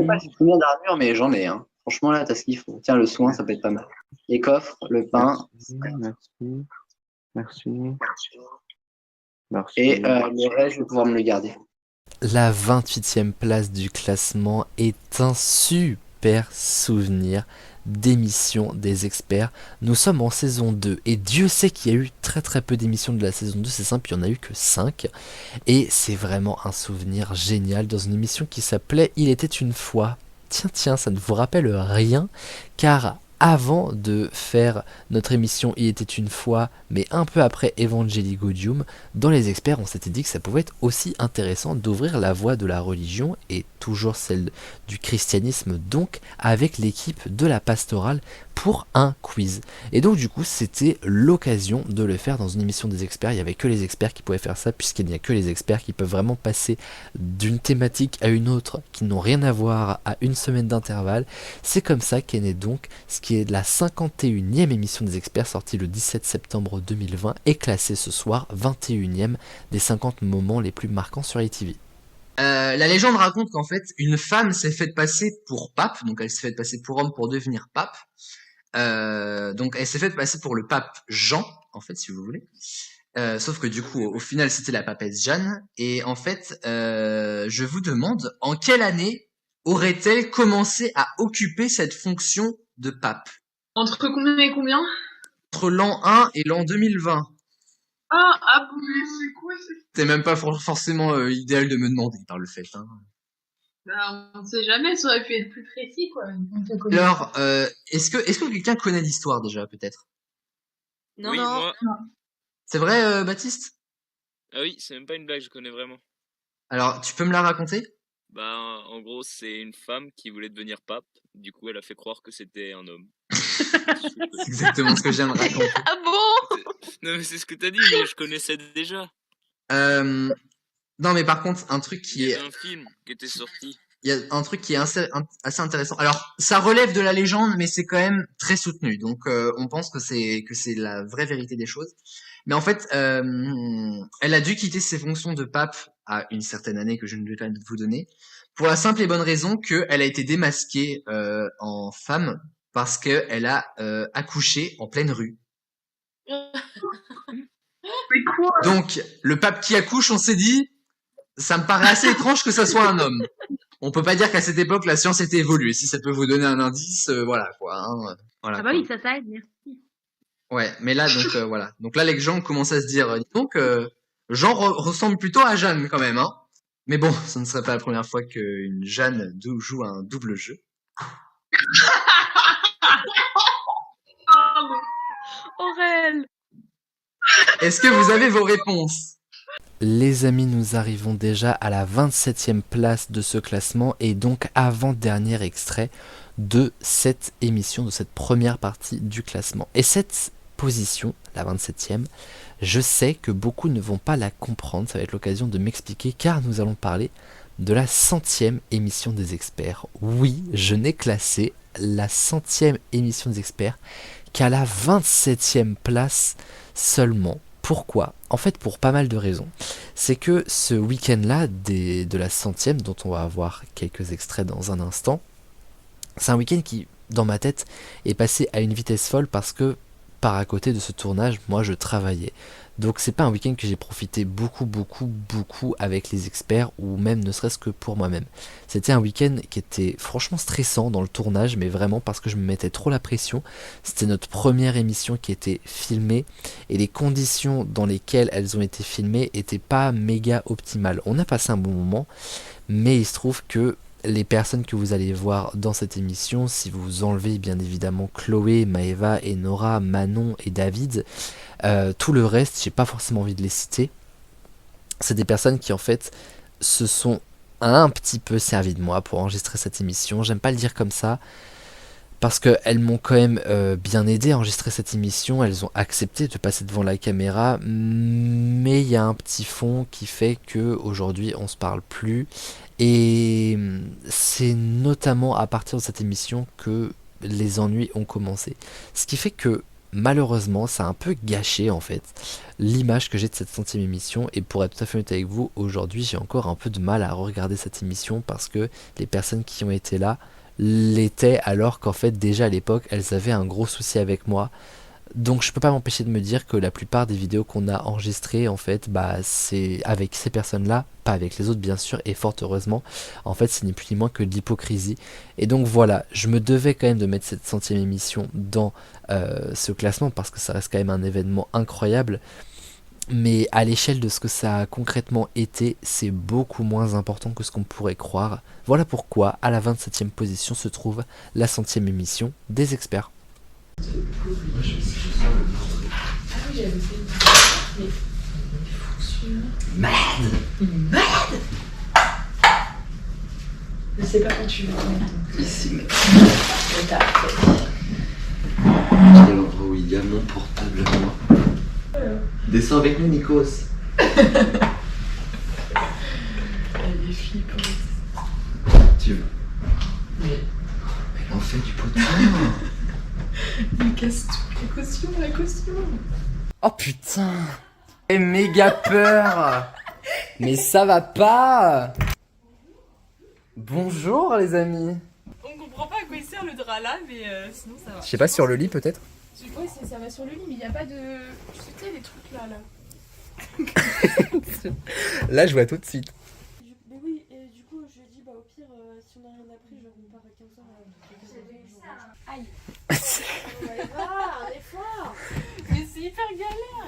pas si j'ai combien d'armure, mais j'en ai. Hein. Franchement, là, t'as ce qu'il faut. Tiens, le soin, ça peut être pas mal. Les coffres, le pain. Merci. Et le reste, je vais pouvoir me le garder. La 28e place du classement est un super souvenir d'émissions des experts. Nous sommes en saison 2 et Dieu sait qu'il y a eu très peu d'émissions de la saison 2, c'est simple, il n'y en a eu que 5 et c'est vraiment un souvenir génial dans une émission qui s'appelait Il était une fois. Tiens, ça ne vous rappelle rien car avant de faire notre émission Il était une fois, mais un peu après Evangelii Gaudium, dans les experts, on s'était dit que ça pouvait être aussi intéressant d'ouvrir la voie de la religion, et toujours celle du christianisme donc, avec l'équipe de la pastorale, pour un quiz. Et donc du coup c'était l'occasion de le faire dans une émission des experts. Il n'y avait que les experts qui pouvaient faire ça, puisqu'il n'y a que les experts qui peuvent vraiment passer d'une thématique à une autre qui n'ont rien à voir à une semaine d'intervalle. C'est comme ça qu'est née donc ce qui est la 51e émission des experts, sortie le 17 septembre 2020 et classée ce soir 21e des 50 moments les plus marquants sur ITV. La légende raconte qu'en fait une femme s'est faite passer pour pape, donc elle s'est faite passer pour homme pour devenir pape. Donc elle s'est faite passer pour le pape Jean, en fait, si vous voulez. Sauf que du coup, au final, c'était la papesse Jeanne. Et en fait, je vous demande, en quelle année aurait-elle commencé à occuper cette fonction de pape? Entre combien et combien? Entre l'an 1 et l'an 2020. Ah bon, mais c'est quoi ça? C'est même pas forcément idéal de me demander par le fait. Hein. Bah, on sait jamais, ça aurait pu être plus précis, quoi. Alors, est-ce que quelqu'un connaît l'histoire déjà, peut-être? Non, oui, moi. C'est vrai, Baptiste? Ah oui, c'est même pas une blague, je connais vraiment. Alors, tu peux me la raconter? Bah, en gros, c'est une femme qui voulait devenir pape. Du coup, elle a fait croire que c'était un homme. C'est exactement ce que je viens de raconter. Ah bon? Non, mais c'est ce que t'as dit, mais je connaissais déjà. Non, mais par contre, un truc qui Il y est... avait un film qui était sorti. Il y a un truc qui est assez intéressant. Alors, ça relève de la légende, mais c'est quand même très soutenu. Donc, on pense que c'est la vraie vérité des choses. Mais en fait, elle a dû quitter ses fonctions de pape à une certaine année que je ne vais pas vous donner, pour la simple et bonne raison qu'elle a été démasquée en femme parce qu'elle a accouché en pleine rue. Mais quoi? Donc, le pape qui accouche, on s'est dit, ça me paraît assez étrange que ça soit un homme. On peut pas dire qu'à cette époque, la science était évoluée. Si ça peut vous donner un indice, voilà, quoi. Hein, voilà, Ah bah quoi. oui, ça aide, merci. Ouais, mais là, donc, voilà. Donc là, les gens commencent à se dire, dis donc, Jean ressemble plutôt à Jeanne, quand même, hein. Mais bon, ce ne serait pas la première fois qu'une Jeanne joue un double jeu. Aurel. Est-ce que vous avez vos réponses? Les amis, nous arrivons déjà à la 27e place de ce classement et donc avant-dernier extrait de cette émission, de cette première partie du classement. Et cette position, la 27e, je sais que beaucoup ne vont pas la comprendre, ça va être l'occasion de m'expliquer car nous allons parler de la 100e émission des experts. Oui, je n'ai classé la 100e émission des experts qu'à la 27e place seulement. Pourquoi? En fait, pour pas mal de raisons. C'est que ce week-end-là, de la 100e, dont on va avoir quelques extraits dans un instant, c'est un week-end qui, dans ma tête, est passé à une vitesse folle parce que, par à côté de ce tournage, moi je travaillais. Donc c'est pas un week-end que j'ai profité beaucoup avec les experts ou même ne serait-ce que pour moi-même. C'était un week-end qui était franchement stressant dans le tournage, mais vraiment parce que je me mettais trop la pression. C'était notre première émission qui était filmée et les conditions dans lesquelles elles ont été filmées étaient pas méga optimales. On a passé un bon moment, mais il se trouve que les personnes que vous allez voir dans cette émission, si vous enlevez bien évidemment Chloé, Maëva et Nora, Manon et David, tout le reste, j'ai pas forcément envie de les citer. C'est des personnes qui en fait se sont un petit peu servi de moi pour enregistrer cette émission. J'aime pas le dire comme ça parce qu'elles m'ont quand même bien aidé à enregistrer cette émission. Elles ont accepté de passer devant la caméra, mais il y a un petit fond qui fait que aujourd'hui on se parle plus. Et c'est notamment à partir de cette émission que les ennuis ont commencé. Ce qui fait que malheureusement ça a un peu gâché en fait l'image que j'ai de cette 100e émission. Et pour être tout à fait honnête avec vous, aujourd'hui j'ai encore un peu de mal à regarder cette émission parce que les personnes qui ont été là l'étaient alors qu'en fait déjà à l'époque elles avaient un gros souci avec moi. Donc je peux pas m'empêcher de me dire que la plupart des vidéos qu'on a enregistrées en fait c'est avec ces personnes là, pas avec les autres bien sûr, et fort heureusement. En fait c'est ni plus ni moins que de l'hypocrisie. Et donc voilà, je me devais quand même de mettre cette 100e émission dans ce classement parce que ça reste quand même un événement incroyable. Mais à l'échelle de ce que ça a concrètement été, c'est beaucoup moins important que ce qu'on pourrait croire. Voilà pourquoi à la 27e position se trouve la 100e émission des experts. Merde! Merde! Je sais pas quand tu veux. Ici, mais t'as fait. où il y a mon portable à moi. Descends avec nous, Nikos. Elle est flippante. Tu veux? Mais elle en fait du potin. Il casse tout, la caution. Oh putain. J'ai méga peur. Mais ça va pas. Bonjour les amis. On comprend pas à quoi il sert le drap là, mais sinon ça va. Je sais pas, sur le lit peut-être? Ouais, ça va sur le lit, mais il n'y a pas de... Tu sais, les trucs là. Là je vois tout de suite. Mais oui, et du coup, je dis, bah au pire, si on n'a rien appris, genre on part à 15h. Aïe. On va y voir, un effort. Mais c'est hyper galère.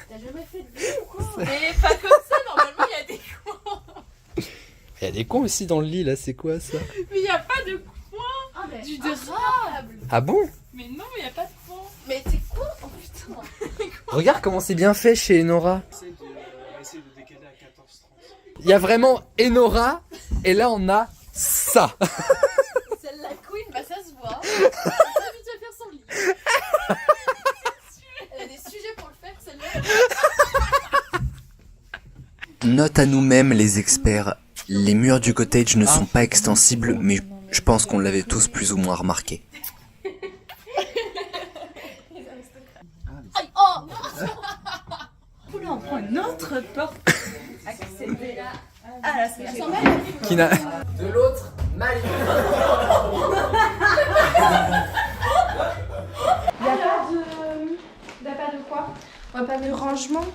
T'as jamais fait de vie ou quoi? Mais pas comme ça, normalement il y a des coins. Il y a des cons aussi dans le lit là, c'est quoi ça? Mais il n'y a pas de coin. Du drap. Ah bon? Mais non, il n'y a pas de coin. Mais t'es con? Oh putain. Regarde comment c'est bien fait chez Enora. Il y a vraiment Enora et là on a ça. Celle la queen, bah ça se voit. Elle a pas envie de faire son lit. Elle a des sujets pour le faire, celle-là. Note à nous-mêmes les experts. Les murs du cottage ne sont pas extensibles, mais je pense qu'on l'avait tous plus ou moins remarqué. Aïe, oh non. Oula, on prend une autre porte. Accéder là. Ah là, c'est Qui n'a... De l'autre, mal. Y'a pas de quoi? Pas de rangement?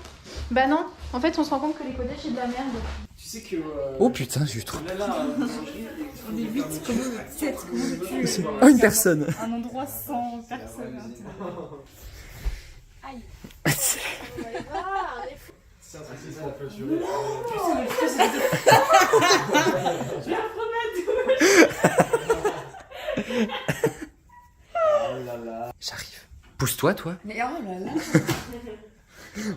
Bah non, en fait on se rend compte que les codages c'est de la merde. Tu sais que. Oh putain, j'ai eu trop. On est 8, comment 7, comment veux-tu? Oh, une personne. Un endroit sans personne. Aïe. On va y voir, un effort. C'est un truc, c'est ça la flèche jurée. Je vais reprendre J'arrive. Pousse-toi, toi. Mais oh là là.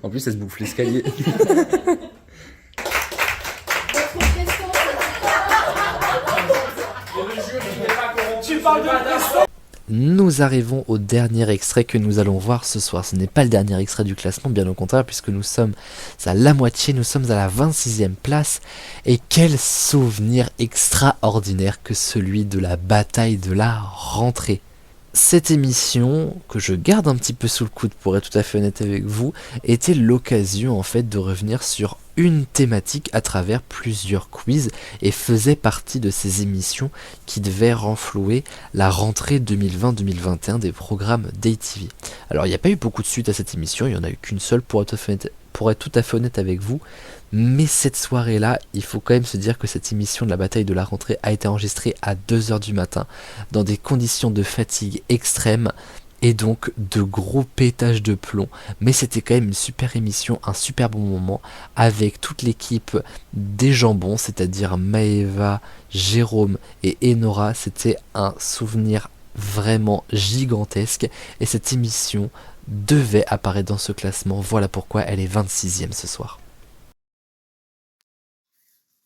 En plus, elle se bouffe l'escalier. Tu parles de question. Nous arrivons au dernier extrait que nous allons voir ce soir. Ce n'est pas le dernier extrait du classement, bien au contraire, puisque nous sommes à la moitié, nous sommes à la 26e place. Et quel souvenir extraordinaire que celui de la bataille de la rentrée. Cette émission, que je garde un petit peu sous le coude pour être tout à fait honnête avec vous, était l'occasion en fait de revenir sur une thématique à travers plusieurs quiz et faisait partie de ces émissions qui devaient renflouer la rentrée 2020-2021 des programmes d'ATV. Alors il n'y a pas eu beaucoup de suites à cette émission, il n'y en a eu qu'une seule pour être tout à fait honnête avec vous, mais cette soirée-là, il faut quand même se dire que cette émission de la bataille de la rentrée a été enregistrée à 2h du matin, dans des conditions de fatigue extrêmes, et donc de gros pétages de plomb, mais c'était quand même une super émission, un super bon moment, avec toute l'équipe des jambons, c'est-à-dire Maëva, Jérôme et Enora. C'était un souvenir vraiment gigantesque, et cette émission devait apparaître dans ce classement, voilà pourquoi elle est 26e ce soir.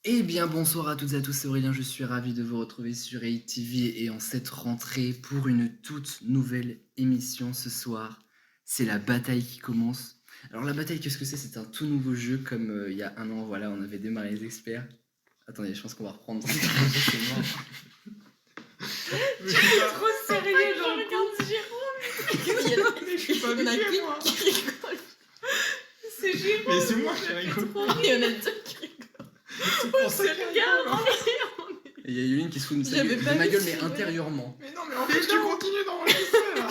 Eh bien bonsoir à toutes et à tous, c'est Aurélien, je suis ravi de vous retrouver sur ATV et en cette rentrée pour une toute nouvelle émission ce soir. C'est la bataille qui commence. Alors la bataille, qu'est-ce que c'est? C'est un tout nouveau jeu comme il y a un an, voilà, on avait démarré les experts. Attendez, je pense qu'on va reprendre. C'est mort. Tu es trop sérieux, je regarde Jérôme. Je suis pas bien moi. C'est Jérôme. Mais c'est moi qui rigole. Il y en a deux qui rigolent. On se regarde. Et il y a Yuline qui se fout de ma gueule, mais intérieurement. Mais non, mais en fait, tu continues d'enregistrer là.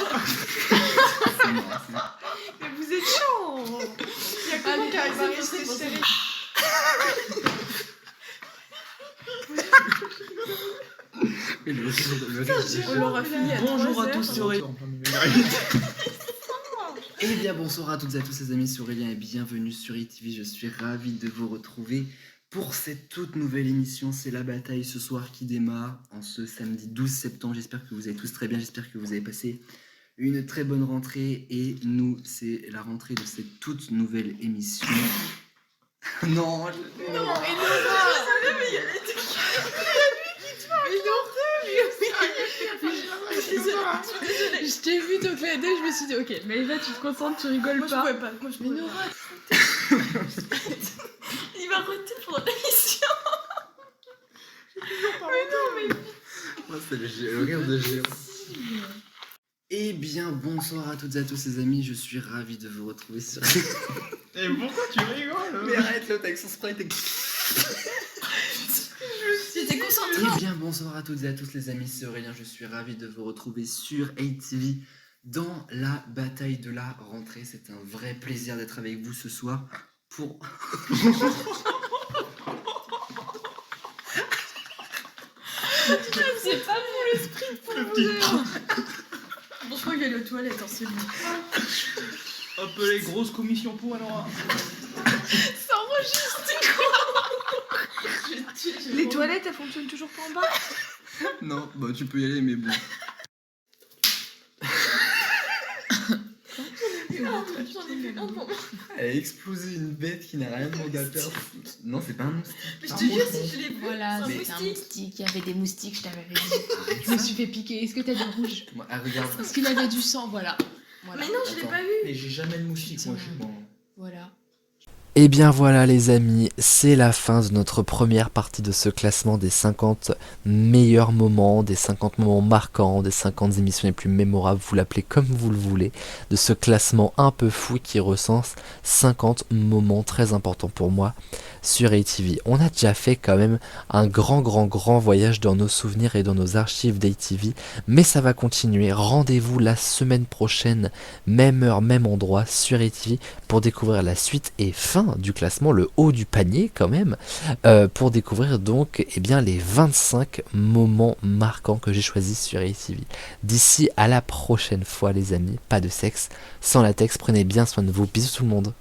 Mais vous êtes chiant. Il y a comment qui arrive à rester serré. On l'aura fini à 3h. Bonjour à tous, c'est Aurélien. Eh bien bonsoir à toutes et à tous les amis, c'est Aurélien et bienvenue sur ATV. Je suis ravi de vous retrouver pour cette toute nouvelle émission. C'est la bataille ce soir qui démarre en ce samedi 12 septembre. J'espère que vous allez tous très bien, j'espère que vous avez passé une très bonne rentrée. Et nous, c'est la rentrée de cette toute nouvelle émission. Non, mais non, mais il y a les deux qui... Mais non, je t'ai vu te faire aider, je me suis dit, ok, mais là tu te concentres, tu rigoles pas. Moi je pouvais pas, moi je pouvais pas. Il va arrêter pendant l'émission. Mais non, mais... Moi, c'est le rire de géant. Eh bien, bonsoir à toutes et à tous les amis, je suis ravi de vous retrouver sur... Et pourquoi tu rigoles? Mais arrête, l'autre avec son sprite. J'étais concentrée. Eh bien, bonsoir à toutes et à tous les amis, c'est Aurélien, je suis ravi de vous retrouver sur ATV dans la bataille de la rentrée. C'est un vrai plaisir d'être avec vous ce soir pour... C'est pas pour le sprint pour vous. Bon, je crois qu'il y a les toilettes, hein, c'est bon. Appelez grosse commission pour alors. Ça enregistre, c'est quoi? Les toilettes, elles fonctionnent toujours pas en bas? Non, bah tu peux y aller, mais bon. Elle a explosé une bête qui n'a rien demandé à personne. Non, c'est pas un moustique. Mais je te jure, si je l'ai vu. Voilà, c'était un moustique. Il y avait des moustiques, je t'avais dit. Je me suis fait piquer. Est-ce que t'as du rouge? Regarde. Parce qu'il avait du sang, voilà. Mais non, je l'ai pas vu. Mais j'ai jamais de moustique, moi, chez moi. Voilà. Et bien voilà les amis, c'est la fin de notre première partie de ce classement des 50 meilleurs moments, des 50 moments marquants, des 50 émissions les plus mémorables, vous l'appelez comme vous le voulez, de ce classement un peu fou qui recense 50 moments très importants pour moi sur ATV. On a déjà fait quand même un grand voyage dans nos souvenirs et dans nos archives d'ATV, mais ça va continuer. Rendez-vous la semaine prochaine, même heure, même endroit sur ATV pour découvrir la suite et fin du classement, le haut du panier quand même, pour découvrir donc les 25 moments marquants que j'ai choisis sur ATV. D'ici à la prochaine fois les amis, pas de sexe sans latex, prenez bien soin de vous, bisous tout le monde.